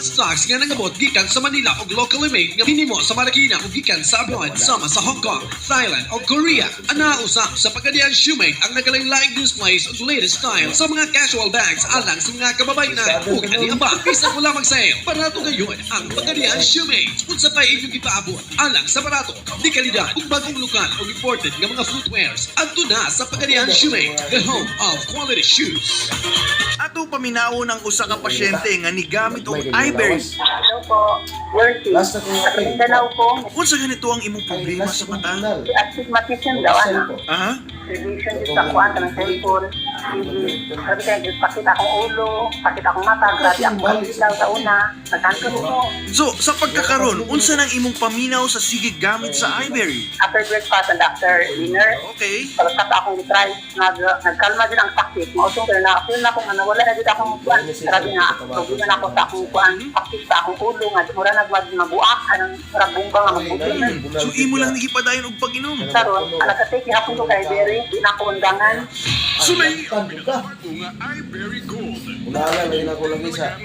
Stocks nga nangabot gikan sa Manila og locally made nga hinimo sa Marikina ug gikan sa abroad sama sa Hong Kong, Thailand ug Korea. Ana usab sa pagadian shoemake ang nagalain-laing displays ug latest style sa mga casual bags alang sa mga kababainan ug ani ba bisa ko lamang sale. Barato gayon ang pagadian shoemake. Unsa pa inyong ipaabot alang sa barato, di kalidad ug bagong lokal ug imported nga mga footwears. Adto na sa pagadian shoemake, the home of quality shoes. Ato paminaw ng usa ka pasyente nga nigamit og iBerry. Hello po. Working. Last na kung okay. Mindanao po. Unsa ganito ang imong problema sa mata? Astigmatism daw, ano? Aha. Revision dito sa kuwan, sa cellphone. Sabi kayo, pakita akong ulo, pakita akong mata, grabe akong kalilaw sa una. Nagkanto po. So, sa pagkakaroon, unsa nang imong paminaw sa sige gamit sa iBerry? After breakfast and after dinner, Okay. pagkata akong try, nagkalma din ang sakit. Mausong ko na, feel na akong ano, wala na din akong kuwan. Grabe nga, pagbunan ako sa akong kuwan, sakit sa akong ulo, nga, mura nagmabuak, anong rabumba nga magbunan. So, imo lang nagipadayon og pag-inom. Karon, alakatay, hapon ko kay Berry, di na ako undangan. Sulay Tandun ka. iBerry Gold. Unahan, lagi na ko lagi sa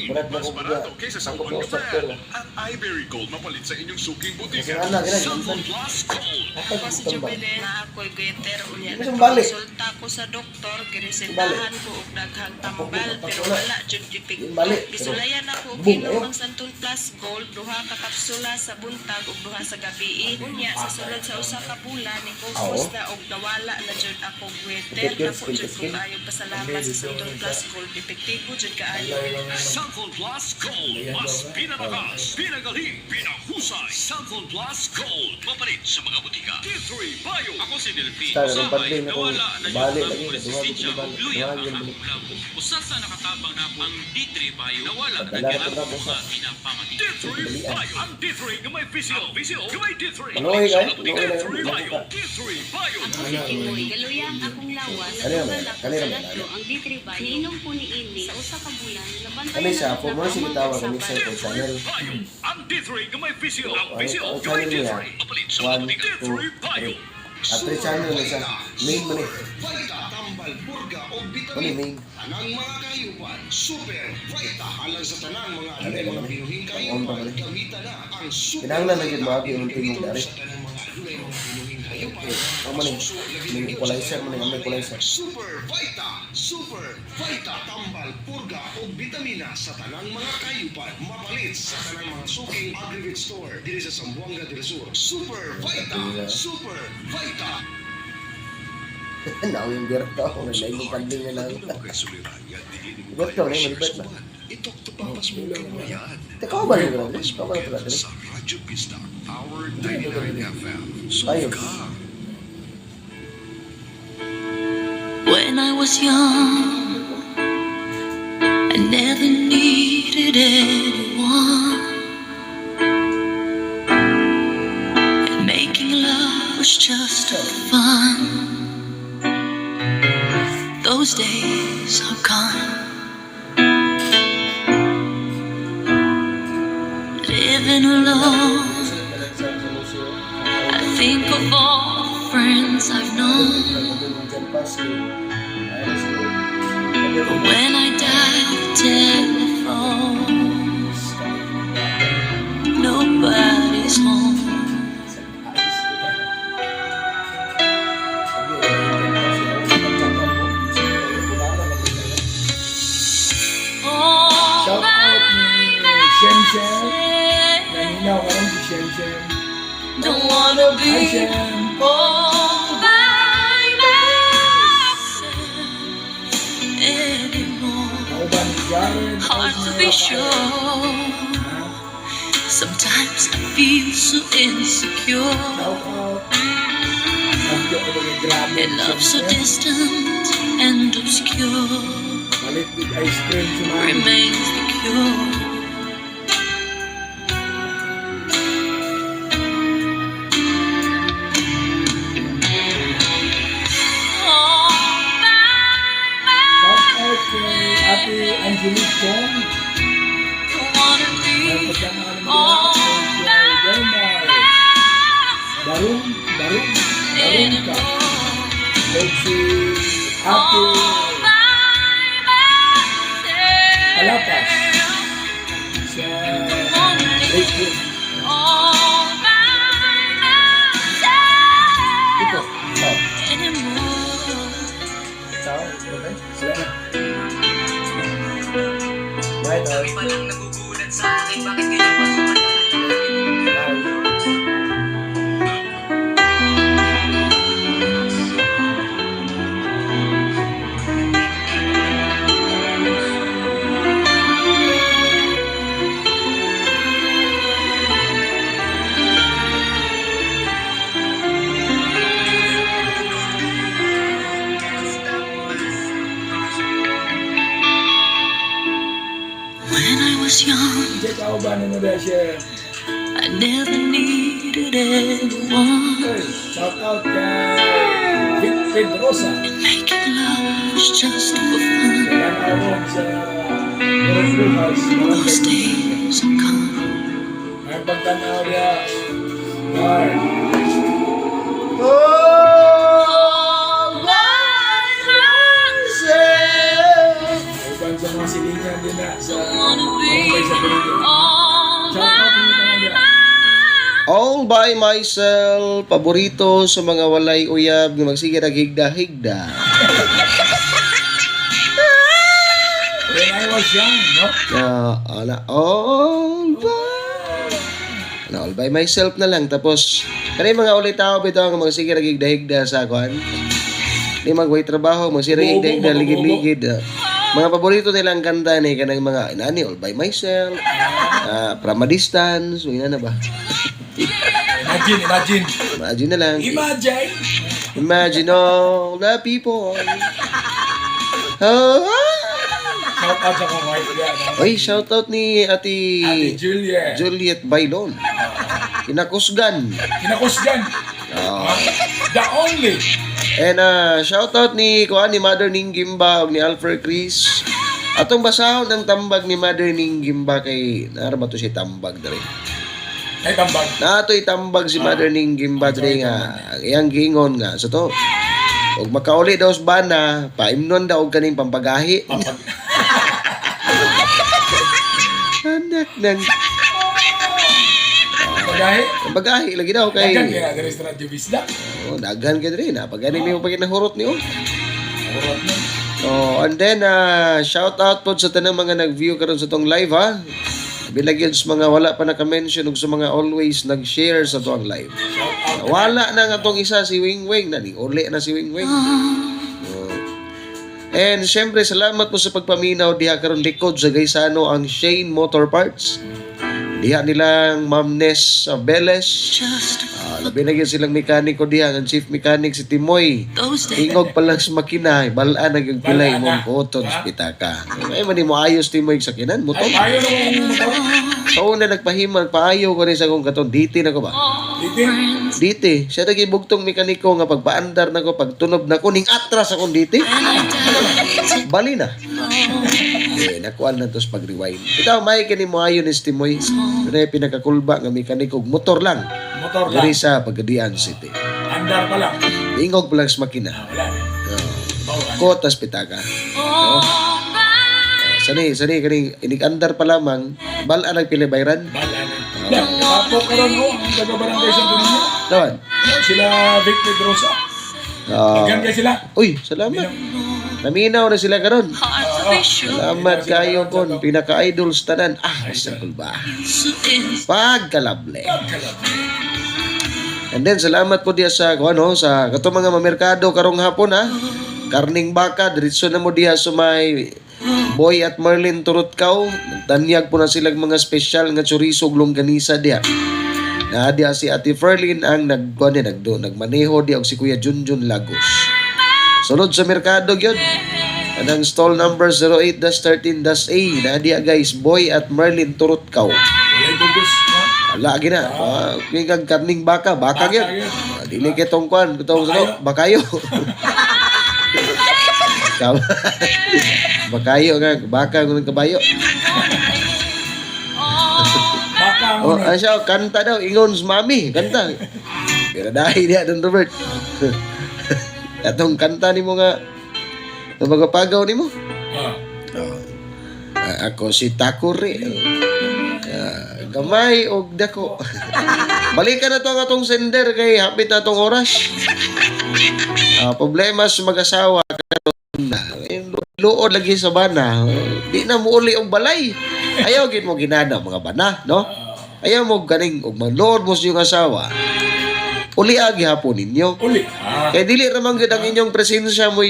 Berat na ko Barato buga. kaysa sa Ang ibang ko brand. Ang iBerry Gold mapalit sa inyong suking Kasi butika. anak, ganyan. Sample Plus Gold. Apa Ako si Jubilin na ako'y gaiter unya. Isang balik. Nagkonsulta ko sa doktor, Balik. kiresentahan ko og daghang tambal, pero wala jud gipigpig. Balik. Bisulayan ako og Boom, inom ayun. ang Santol Plus Gold, duha ka kapsula sa buntag ug duha sa gabi. Unya sa sulod sa usa ka bulan ni focus na og nawala na jud ako gaiter. Ako jud ko kaayo pasalamat sa Santol Plus Gold, epektibo jud kaayo. Sample Plus Gold. Mas pinalakas, pinagaling, pinahusay. Sample Plus Gold. Mapalit sa mga butika. D3 Bio. Ako si Delphine. Start ng padling na ko. Balik lagi. Resistensya Duha og ko luya duha ang ko akong labo. Usa sa nakatabang na ang D3 Bio. Nawala na Padala kaya ko na po ang sa mga pinapamati. D3 Bio. Ang D3 nga may visio. Visio nga may D3. Manoy kay? D3 Bio. D3 Bio. Kimoy, galuyang akong lawas. Ano naman? Ano naman? Ang D3 ba? Niinom ko ni Ini sa usa ka bulan. Ano siya? Kung mo sige tawag kami sa ito channel. Ang D3 nga may visio. Ang Ang visio ang nga may channel niya. D3. Mapalit sa mga 1, butika. 2, 3. At 3 channel na siya. Main mo ni. Tambal, purga o Ano vitamin. main? Anang mga kayupan, super, vita, alang sa tanang mga Ano mga naman? binuhing Ang on pa kayupan, pala. gamitan na ang super. Kinahanglan na yun mga yung tingong dari. Sa tanang mga binuhing kayupan. Ang maning. May equalizer mo na. May equalizer. Super vita, tambal, purga o vitamina sa tanang mga kayupan. Mapalit sa tanang mga suking aggregate store diri sa Zamboanga del Sur. Super vita. Now yung birta ako. Naglaing yung panding na lang. Kay suliran nga dili ni mo Birta na yung malibet na. Itok to papas mo lang mo yan. Teka ko ba rin ko? Ikaw ba rin ko? Sa Radyo Pista, Power 99 FM. Ayun. Suka. When I was young, I never needed anyone. And making love was just fun. Those days are gone. Living alone, I think of all the friends I've known. But when I dial the telephone, nobody's home. Shout out ni Shem Shem. Naninaw ka rin si Shem Shem. Don't wanna Hi be Shem. all by myself anymore. Ako ba ni Jared? Hard to be sure. Sometimes I feel so insecure. Shout out. Nagdo ko ni Grabe. And love so distant and obscure Malit with ice cream si Mami. remains the cure. Shout out kay Ate Angelique Chong. Don't wanna be Nagpagkamaan mo all kay Delmar. Barong ka. At si Ate Alapas. Kami pa lang nagugulat sa akin, bakit ganyan pa When I was young, Check out ba mo na siya? I never needed anyone. Shout out kay Vic Pedrosa. Making love was just for fun. Kailangan sa Morong House. Those days are gone. May pagtanaw niya. Ay. Uban sa mga silingan din na sa Bombay sa Pilipinas. Shout out din naman niya. All by myself, paborito sa mga walay uyab nga magsige naghigda-higda. When I was young, no? All by myself na lang. Tapos, kanay mga ulit tao bito ang magsige naghigda-higda sa kwan. Di magway trabaho, magsige naghigda-higda, ligid-ligid. Mga paborito nilang kanta ni kanang mga inani, All by myself, From a Distance, o ina na ba? Imagine. Imagine na lang. Imagine all the people. Shout out sa mga wife niya. Oy, shout out ni Ate Juliet. Juliet Bailon. Kinakusgan. The only. And shout out ni Mother Ning Gimba ug ni Alfred Chris. Atong basahon ang tambag ni Mother Ning Gimba kay naraba to si tambag dere. Ay tambag. Natoy tambag si Mother Ning Gimba dere nga ang iyang giingon nga so to. Ug makauli daw sa bana, paimnon daw og kaning pampagahi. Anak nang Pagahi lagi daw kay. Dagan kaya dari sa Radyo Bisda. Oh, dagan kay diri na pagani mi mo pagit nahurot niyo. Oh, and then shout out po sa tanang mga nag-view karon sa tong live ha. Bilagyan sa mga wala pa naka-mention ug sa mga always nag-share sa tong live. Wala na nga tong isa si Wing Wing na ni uli na si Wing Wing. And syempre salamat po sa pagpaminaw diha karon likod sa Gaisano ang Shane Motor Parts. Diha nilang Ma'am Ness Beles. Labi na silang mekaniko diha ang chief mechanic si Timoy. Ingog pa lang sa makina, balaan naging pilay mong kotod sa pitaka. Ay man mo ayos Timoy sa kinan mo to. Ayaw naman motor. So na nagpahimag paayo ko rin sa kong katon diti na ko ba? Diti. Siya naging bugtong mekaniko nga pagpaandar na ko pagtunob na ko ning atras akong diti. Bali na. Nakuan na to sa pag-rewind. Ikaw may kini mo ayo ni Timoy. Pero pinakakulba nga mekaniko motor lang. Diri sa Pagadian City. Andar pa lang. Ingog pa lang sa makina. Kotas pitaka. Sani kani inig-andar pa lamang balaan ang pilibayran. Papo karon ho ang taga-barangay sa Tunino. Dawan. Sila Vic Pedrosa. Hanggang kay sila. Uy, salamat. Naminaw na sila karon. Salamat kayo kon pinaka-idol sa tanan. Sa kulba. Pagkalable. And then salamat po diya sa sa kato mga mamerkado karong hapon ha. Karning baka diretso na mo diya sa may Boy at Merlin Turutkaw. Tanyag po na silang mga special nga chorizo ug longganisa diya. Na diya si Ate Ferlin ang nagmaneho diya og si Kuya Junjun Lagos. Sunod sa merkado gyud. Anang stall number 08-13-A. Na diya guys, Boy at Merlin Turutkaw. Walay bugos. Lagi na. Kung karning baka gyud. Dili kay tong kwan, bakayo. Bakayo nga, baka ng kabayo. Asya, kanta daw, ingon sa mami, kanta. Pero dahil diya Don Robert. Atong kanta ni mo nga, magapagaw ni mo. Ako si Takuri. Gamay og dako. Balikan na to ang atong sender kay hapit na atong oras. Problema sa mag-asawa karon na. luod lagi sa bana, di na mo uli og balay. Ayaw gid mo ginana mga bana, no? Ayaw mo ganing og manlood mo sa iyong asawa. Uli agi hapon ninyo. Uli. Kaya dili ramang gid ang inyong presensya mo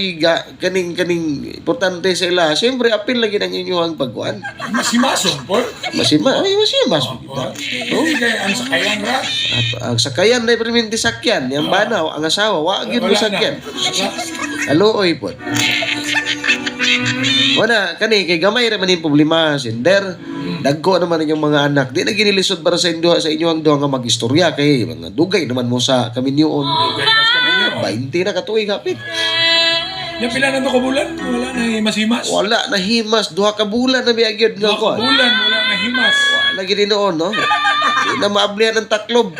kaning importante sa ila. Siyempre apil lagi ang inyong pagkuan. Masimason po. Masimas. Hindi kayo ang sakayan ra. Ang sakayan na perminti sakyan, yang bana ang asawa wa gyud mo sakyan. Aluoy po. Wala kani kay gamay ra man yung problema sender. Dagko naman inyong mga anak. Di na ginilisod para sa inyo sa inyong duha nga magistorya kay mga dugay naman mo sa kaminyoon. 20 na katuig hapit. Yung pila na to ka bulan, wala na himas-himas. Wala na himas, duha ka bulan na biagyod nga ko. Bulan, wala na himas. Wala gid noon, no? Di na maablihan ng taklob.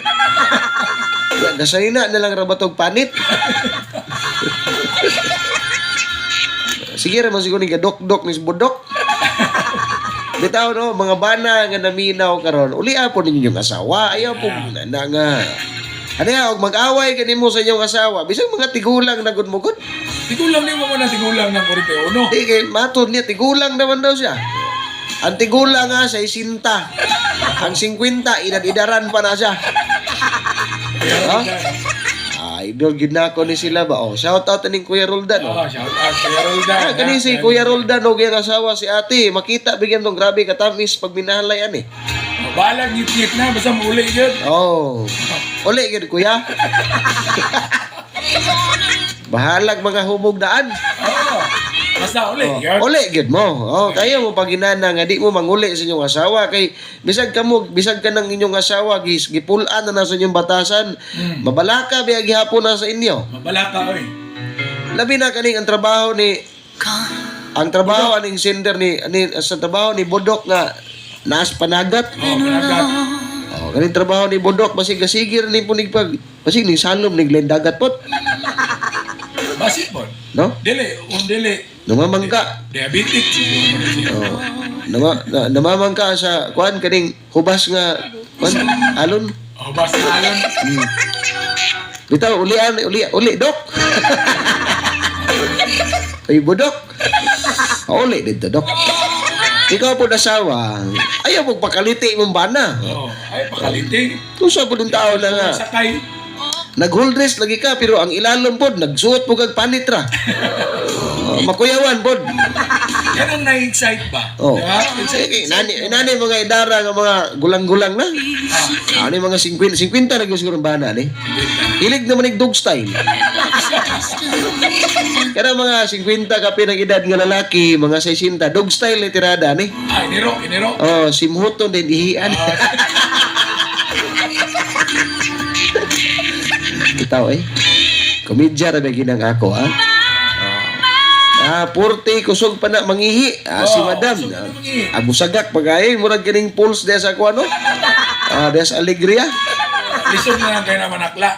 Gasolina na lang rabatog panit. Sige ra man siguro ni gadok-dok ni bodok. Bitaw no, mga bana nga naminaw karon, uli po ninyo yung asawa. Ayaw po na nga. Ano ya, mag-away ka mo sa inyong asawa. Bisang mga tigulang na gud-mugod. Tigulang ni mo na tigulang ng 41. Di kay matod niya, tigulang naman daw siya. Ang tigulang nga sa 60. Ang 50, idad-idaran pa na siya. Idol gid na ako ni sila ba? Oh, shout out ning Kuya Roldan. Oh, shout out Kuya Roldan. Kani si Kuya Roldan og iyang asawa si ate, makita bigyan tong grabe katamis pag minalay ani. Balag ngit na basta mauli gyud. Oh. Uli gyud kuya. Bahalag mga humog daan. Oh. Basta uli gyud. Uli gyud mo. Oh, kayo mo paginana nga di mo manguli sa inyong asawa kay bisag ka ng inyong asawa gipulan na sa inyong batasan. Mabalaka biya gihapon na sa inyo. Mabalaka oy. Labi na kaning ang trabaho ni aning sender ni sa trabaho ni Bodok nga naas panagat. Oh, panagat. Oh, kaning trabaho ni Bodok basig gasigir ni punig pag basig ning salom ning dagat pot. Basig po. No? Dili. Namamangka. Diabetic. Oh. Namamangka sa kuan kaning hubas nga kuan alon. Hubas nga alon. Bitaw uli dok. Ay Bodok. Uli dito dok. Ikaw po nasawa, ayaw mo pakaliti mong bana. Oo, ay pakaliti. Kung sa po ng tao na nga, sakay. nag-hold dress lagi ka, pero ang ilalom po, nagsuot po kag panitra. Makuyawan po. Yan ang na-excite ba? Oh. Nani mga idara nga mga gulang-gulang na. Ano mga 50 na siguro ang bana ni. Hilig naman yung dog style. Kaya mga 50 ka pinag-edad nga lalaki, mga 60, dog style na tirada ni. Iniro. Oh, simhuton din dihian. Kita komedya ra ginang ako ha. Purti kusog pa na mangihi. Si madam. Agusagak pagay murag kining pulse des ako ano. Des alegria. Lisod na lang kayo na manakla.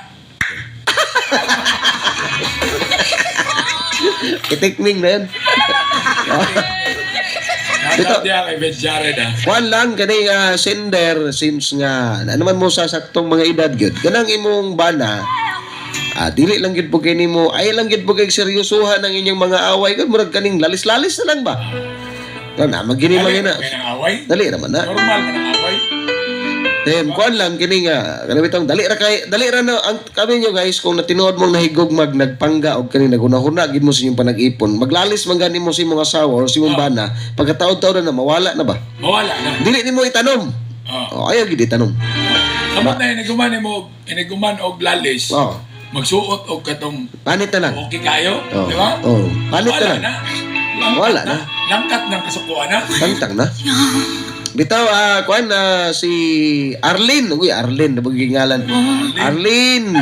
Itikming na yan. Dito dia kay Ben Jared Kuan lang kani sender since nga naman mo sa saktong mga edad gyud. Kanang imong bana dili lang gid po kini mo ay lang gid po kay seryosohan ang inyong mga away kun murag kaning lalis-lalis na lang ba. Na magini man na. Dali naman na. Normal man ang away. Kuan lang kini nga kanang bitong dali ra na ang kami nyo guys kung natinuod mong nahigog nagpangga og kani naguna-huna gid mo sa inyong panag-ipon. Maglalis man gani mo sa imong asawa o sa imong bana pagkataon-taon na mawala na ba? Mawala na. Dili nimo itanom. Ayaw gid itanom. Samot na iniguman og lalis. Magsuot og katong panit na lang. Okay kayo, di ba? Panit na lang. Wala na. Langkat ng kasukuan na. Langtak na. Bitaw, kuan si Arlene. Uy, Arlene, nabaging ngalan. Arlene.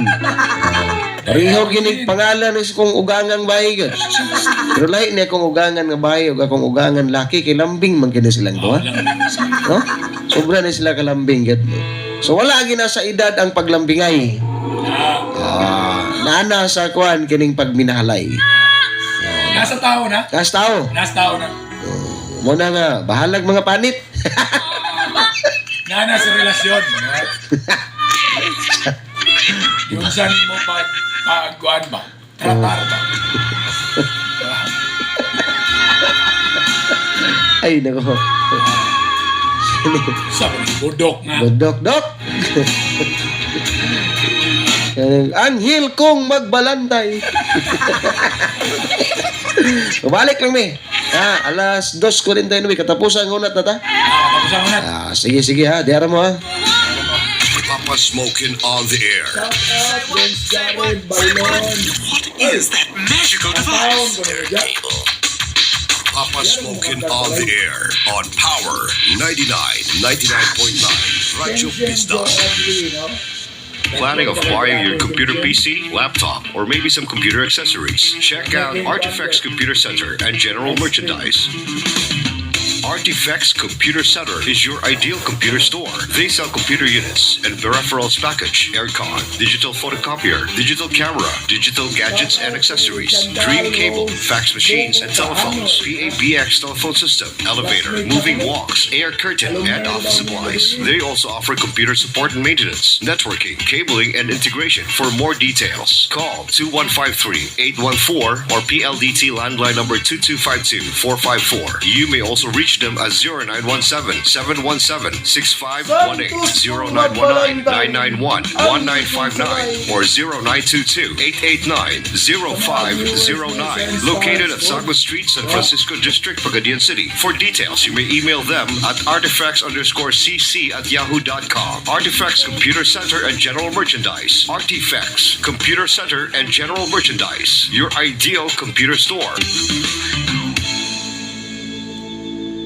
Pareho ginig pangalan is kung ugangang bahay ka. Pero lahi niya kung ugangan nga bahay o kung ugangan laki, kay lambing man kini silang doha. No? Sobra na sila kalambing. So wala gina sa edad ang paglambingay. Nana sa kuan kining pagminahalay. Nasa tao na? Nasa tao. Nasa tao na. Muna nga, bahalag mga panit. Nana sa relasyon. Yung saan mo pagkuhan ba? Tratar ba? Ay, nako. Sabi ni Budok nga. Budok, dok. Anghel kong magbalantay. Balik lang mi. Alas 2:49 katapusan ng unat na ta. Sige ha, diara mo ha. Papa Smokin' on the air. What is that magical device? Papa Smokin' on the air on Power 99.9 Radyo Pista. Planning of buying your computer PC, laptop, or maybe some computer accessories? Check out Artifacts Computer Center and General Merchandise. Artifacts Computer Center is your ideal computer store. They sell computer units and peripherals package, aircon, digital photocopier, digital camera, digital gadgets and accessories, dream cable, fax machines and telephones, PABX telephone system, elevator, moving walks, air curtain, and office supplies. They also offer computer support and maintenance, networking, cabling, and integration. For more details, call 2153-814 or PLDT landline number 2252-454. You may also reach them at 0917-717-6518, 0919-991-1959, or 0922-889-0509. Located at Sagos Street, San Francisco District, Pagadian City. For details, you may email them at artifacts_cc@yahoo.com. Artifacts Computer Center and General Merchandise. Artifacts Computer Center and General Merchandise. Your ideal computer store.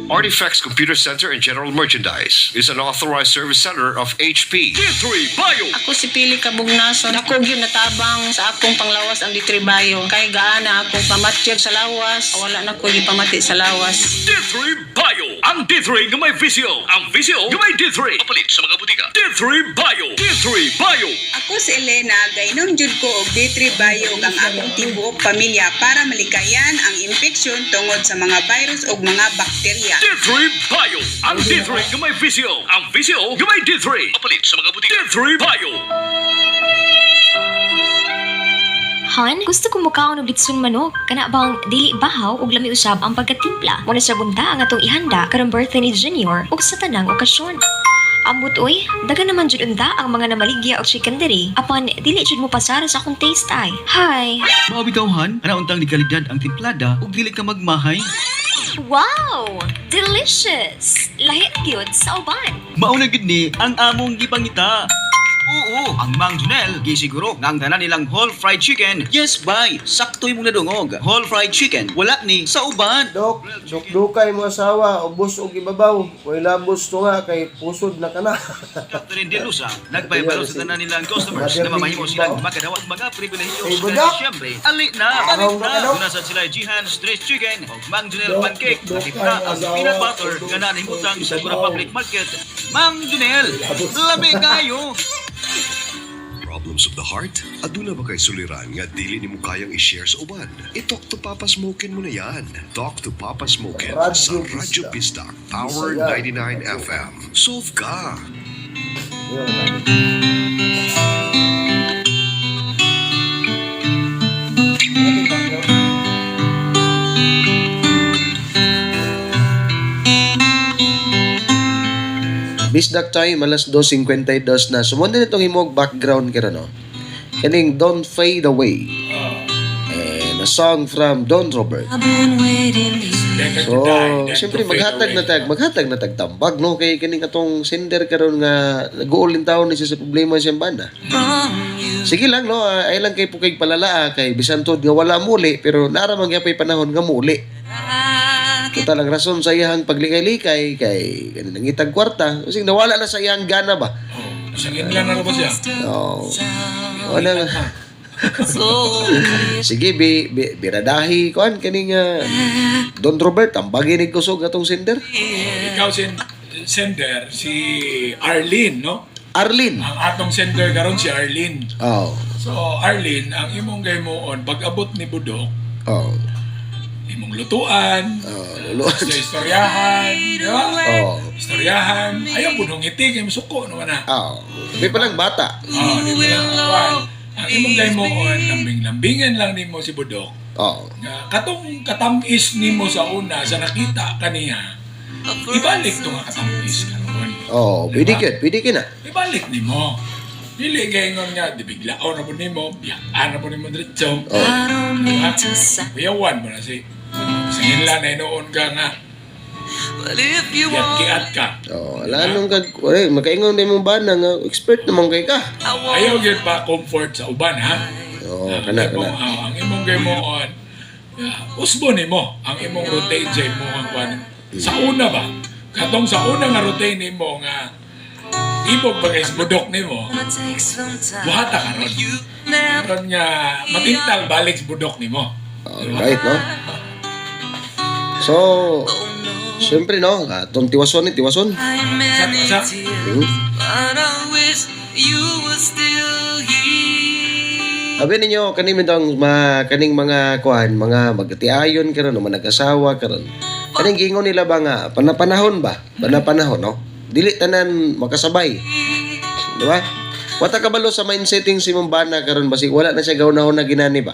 Artifacts Computer Center and General Merchandise is an authorized service center of HP. D3 Bio. Ako si Pili Kabugnason. Ako yun natabang sa akong panglawas ang D3 Bio. Kay gaana akong pamatyag sa lawas. Wala na ko pamati sa lawas. D3 Bio. Ang D3 nga may visyo. Ang visyo nga may D3. Kapalit sa mga butika. D3 Bio. D3 Bio. Ako si Elena. Gainom jud ko og D3 Bio ang akong tibuok pamilya para malikayan ang infeksyon tungod sa mga virus o mga bakterya. D3 Bio. Ang D3 nga may visyo. Ang visyo nga may D3. Kapalit sa mga butika. D3 Bio. Han, gusto ko mukaon og litson manok. Kana bang dili bahaw ug lami usab ang pagkatimpla. Muna sa bunta ang atong ihanda karong birthday ni Junior ug sa tanang okasyon. Ambot oy, dagan naman jud unta ang mga namaligya o chicken diri. Apan dili jud mo pasara sa akong taste ay. Hi. Mao bitaw Han, ana untang ni kalidad ang timplada ug dili ka magmahay. Wow! Delicious! Lahit gyud sa uban. Mao na gid ni ang among gipangita. Oo, ang Mang Junel, gisiguro nga ang tanan nilang whole fried chicken. Yes, bay, sakto imong nadungog. Whole fried chicken, wala ni sa uban. Dok, dukay mo asawa, ubos og ibabaw. Way labos to nga kay pusod na kana. Catherine De Lusa, nagpaybalo sa tanan nilang customers na mamahimo silang makadawat mga pribilehiyos. Ay, budak! Siyempre, ali na, balik na. Dunasan sila Jihan's Dressed Chicken o Mang Junel Pancake. Nakita ang peanut butter nga nanimutang sa Gura Public Market. Mang Junel, labi kayo! Problems of the heart? Aduna ba kay suliran nga dili nimo kayang i-share sa uban? I-talk to Papa Smokin' mo na yan. Talk to Papa Smokin' sa Radyo Pista, Power 99 FM. Solve ka! Bisdak time, alas 2:52 na. Sumunod na itong imog background kira, no? Kaning Don't Fade Away. And a song from Don Robert. So, siyempre maghatag na tag tambag, no? Kay kaning atong sender karon nga nag-uulin taon ni siya sa problema siyang banda. Sige lang, no? Ay lang kay pukay palala, kay bisantod nga wala muli, pero naramang yapay panahon nga muli. Ito lang rason sa iyang paglikay-likay kay kaninang itag kwarta. Kasi nawala na sa iyang gana ba? Sagin lang na ba siya? Oo. Wala nga. Sige, biradahi kuan kaning Don Robert, ang baginig kusog atong sender. Ikaw sender, si Arlene, no? Arlene. Ang atong sender karon si Arlene. Oh. So, Arlene, ang imong gaymoon, pag-abot ni Budok, imong lutuan, sa istoryahan, di ba? Istoryahan, ayaw budong ngiti, kayo masuko naman na. Di pa lang bata. Di pa lang awan. Ang imong gaymoon, lambing-lambingan lang ni mo si Budok. Katong katamis ni mo sa una, sa nakita kaniya, ibalik to nga katampis karon. Oh, pwede ka na. Ibalik ni mo. Dili gayon nga, di biglaon na po ni mo, biyaan na po ni mo diretso. Diba? Kuyawan mo na si nila na inoon ka nga. Giat-giat ka. Oh, ala nung makaingon din mo ba na nga expert naman kay ka. Ayaw yun pa comfort sa uban, ha? Oo, kana. Ang imong gayon usbo ni mo. Ang imong routine sa imo ang kwan. Sa una ba? Katong sa una nga routine ni mo nga ibog bagay sa budok ni mo, buhata ka ron. Karon nga matintal balik sa budok ni mo. Right, no? So, siyempre, no? Atong tiwason. Sa? Sabi ninyo, kaning mga kuhan, mga magatiayon karon, mga nag-asawa karon. Kaning gingon nila ba nga, panapanahon ba? Panapanahon, no? Dili tanan makasabay. Di ba? Wata kabalo sa mindsetting si mong bana karon basig wala na siya gawnahon na ginani ba?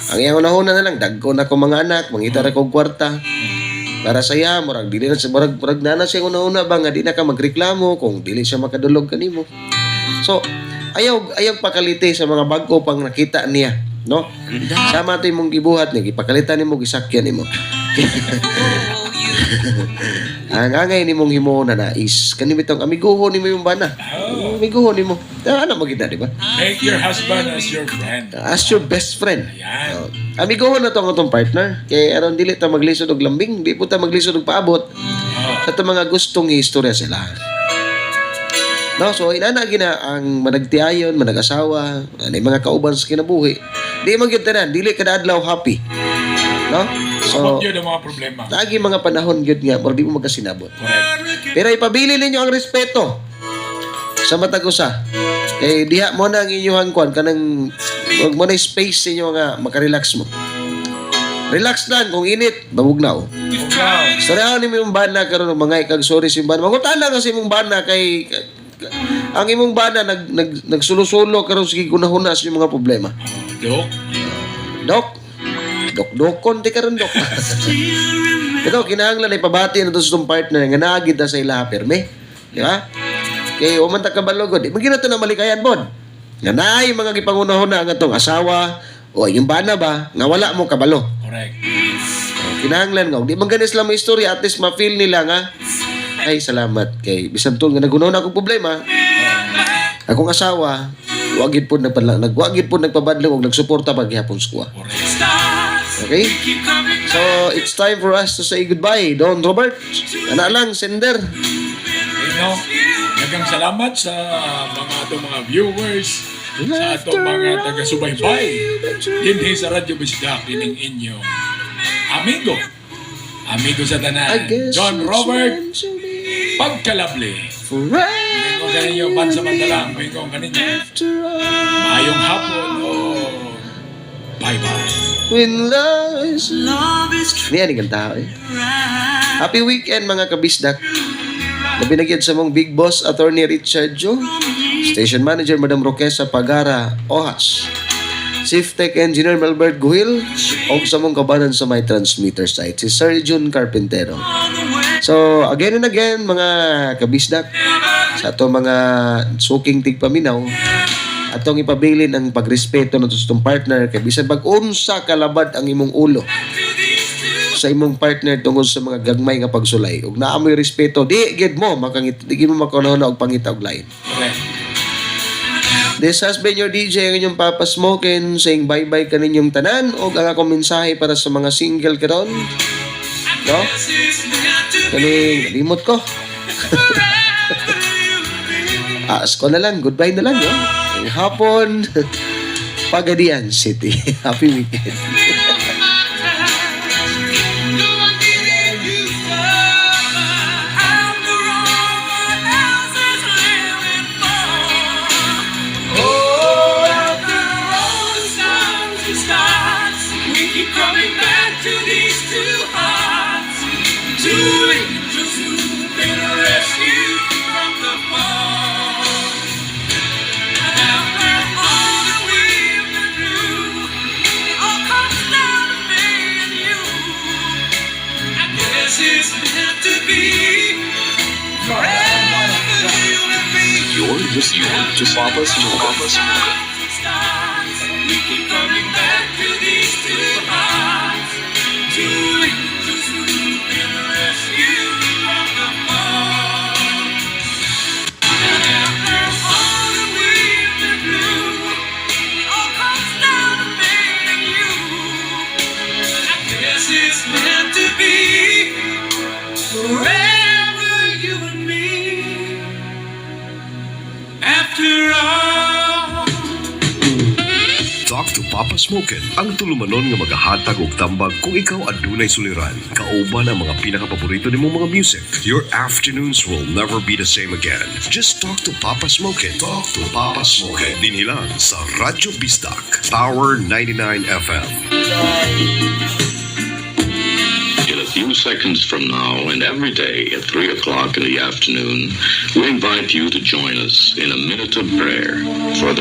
Ang iyang unahon na lang, dagko na ko mga anak, mangita na kong kwarta. Para saya, murag dili na siya, murag na siya una-una ba nga di na ka magreklamo kung dili siya makadulog kanimo. So, ayaw pakalite sa mga bago pang nakita niya, no? Sama to imong gibuhat niya, gipakalitan nimo, gisakyan nimo. Ang angay nimong himo na nais kanibitong amiguho nimo yung bana. Amiguho nimo. Ano mo kita, di ba? Make your husband as your friend. As your best friend. Ayan. Amiguho na tong partner. Kay aron dili ta maglisod og lambing, di po ta maglisod og paabot. Sa to mga gustong istorya sila. No, so inana gina ang managtiayon, manag-asawa, anay mga kauban sa kinabuhi. Di man gyud tanan, dili kada adlaw happy. No? So, yun ang mga problema. Lagi mga panahon gyud nga, pero di mo magkasinabot. Correct. Pero ipabili ninyo ang respeto sa matag usa. Kay diha mo na ang inyong kwan kanang wag mo na space inyo nga makarelax mo. Relax lang kung init, babugnaw. Sorry ni mong bana karon mga ikag sorry si bana. Mangutana kasi mong bana kay ang imong bana nagsulusulo karon sige kunahuna sa mga problema. Dok, di karon dok. Ito, kinahanglan ay pabati na doon sa itong partner nga naagid na sa ilaha perme. Di ba? Kaya umanta ka balogod. Di magiging na malikayan mo. Nga naay mga gipangunahuna ang itong asawa o yung bana ba, nga wala mo kabalo. Correct. Kinahanglan nga. Di maganis lang mo istorya, at least ma-feel nila nga, ay salamat kay bisan tol nga nagunaw na akong problema. Akong asawa, wagid po nagpabadlong o nagsuporta paghihapon sa kuha. Okay? So, it's time for us to say goodbye. Don Robert, ana lang, sender. Daghang salamat sa mga viewers, sa atong mga taga-subaybay. Dinhi sa Radyo Bisdak, kining inyong amigo sa tanan, John Robert Pagkalabli. Mingo kaninyo pansamantalang, mingo kaninyo maayong hapon o bye-bye. When love is niya ni kanta eh. Happy weekend mga kabisdak. Labi na gyud sa mong big boss Attorney Richard Jo, Station Manager Madam Roquesa Pagara Ohas, Chief Tech Engineer Melbert Guhil, o sa mong kabanan sa my transmitter site si Sir Jun Carpintero. So again and again mga kabisdak, sa ato mga suking tigpaminaw, atong ipabilin ang pagrespeto nato sa itong partner kay bisan pag-unsa kalabad ang imong ulo sa imong partner tungod sa mga gagmay nga pagsulay ug naa mo'y respeto, di gid mo makanahuna og pangita og lain. This has been your DJ, ang inyong Papa Smokin, saying bye-bye kaninyong tanan og ang akong mensahe para sa mga single karon, no? Kaning limot ko. Ko na lang, goodbye na lang, no? Hapon, Pagadian City. Happy weekend. Or just Papa Smoke. We keep coming back to these two hearts, doing and rescue from the fall. And after all that we've been through, it all comes down to me and you. I guess it's meant to be forever, you and me. After all. Talk to Papa Smokin, ang tulumanon nga magahatag og tambag kung ikaw adunay suliran. Kauban ang mga pinakapaborito nimong mga music. Your afternoons will never be the same again. Just talk to Papa Smokin. Talk to Papa Smokin. Dinhilang sa Radyo Bisdak, Power 99 FM. In a few seconds from now and every day at 3 o'clock in the afternoon, we invite you to join us in a minute of prayer for the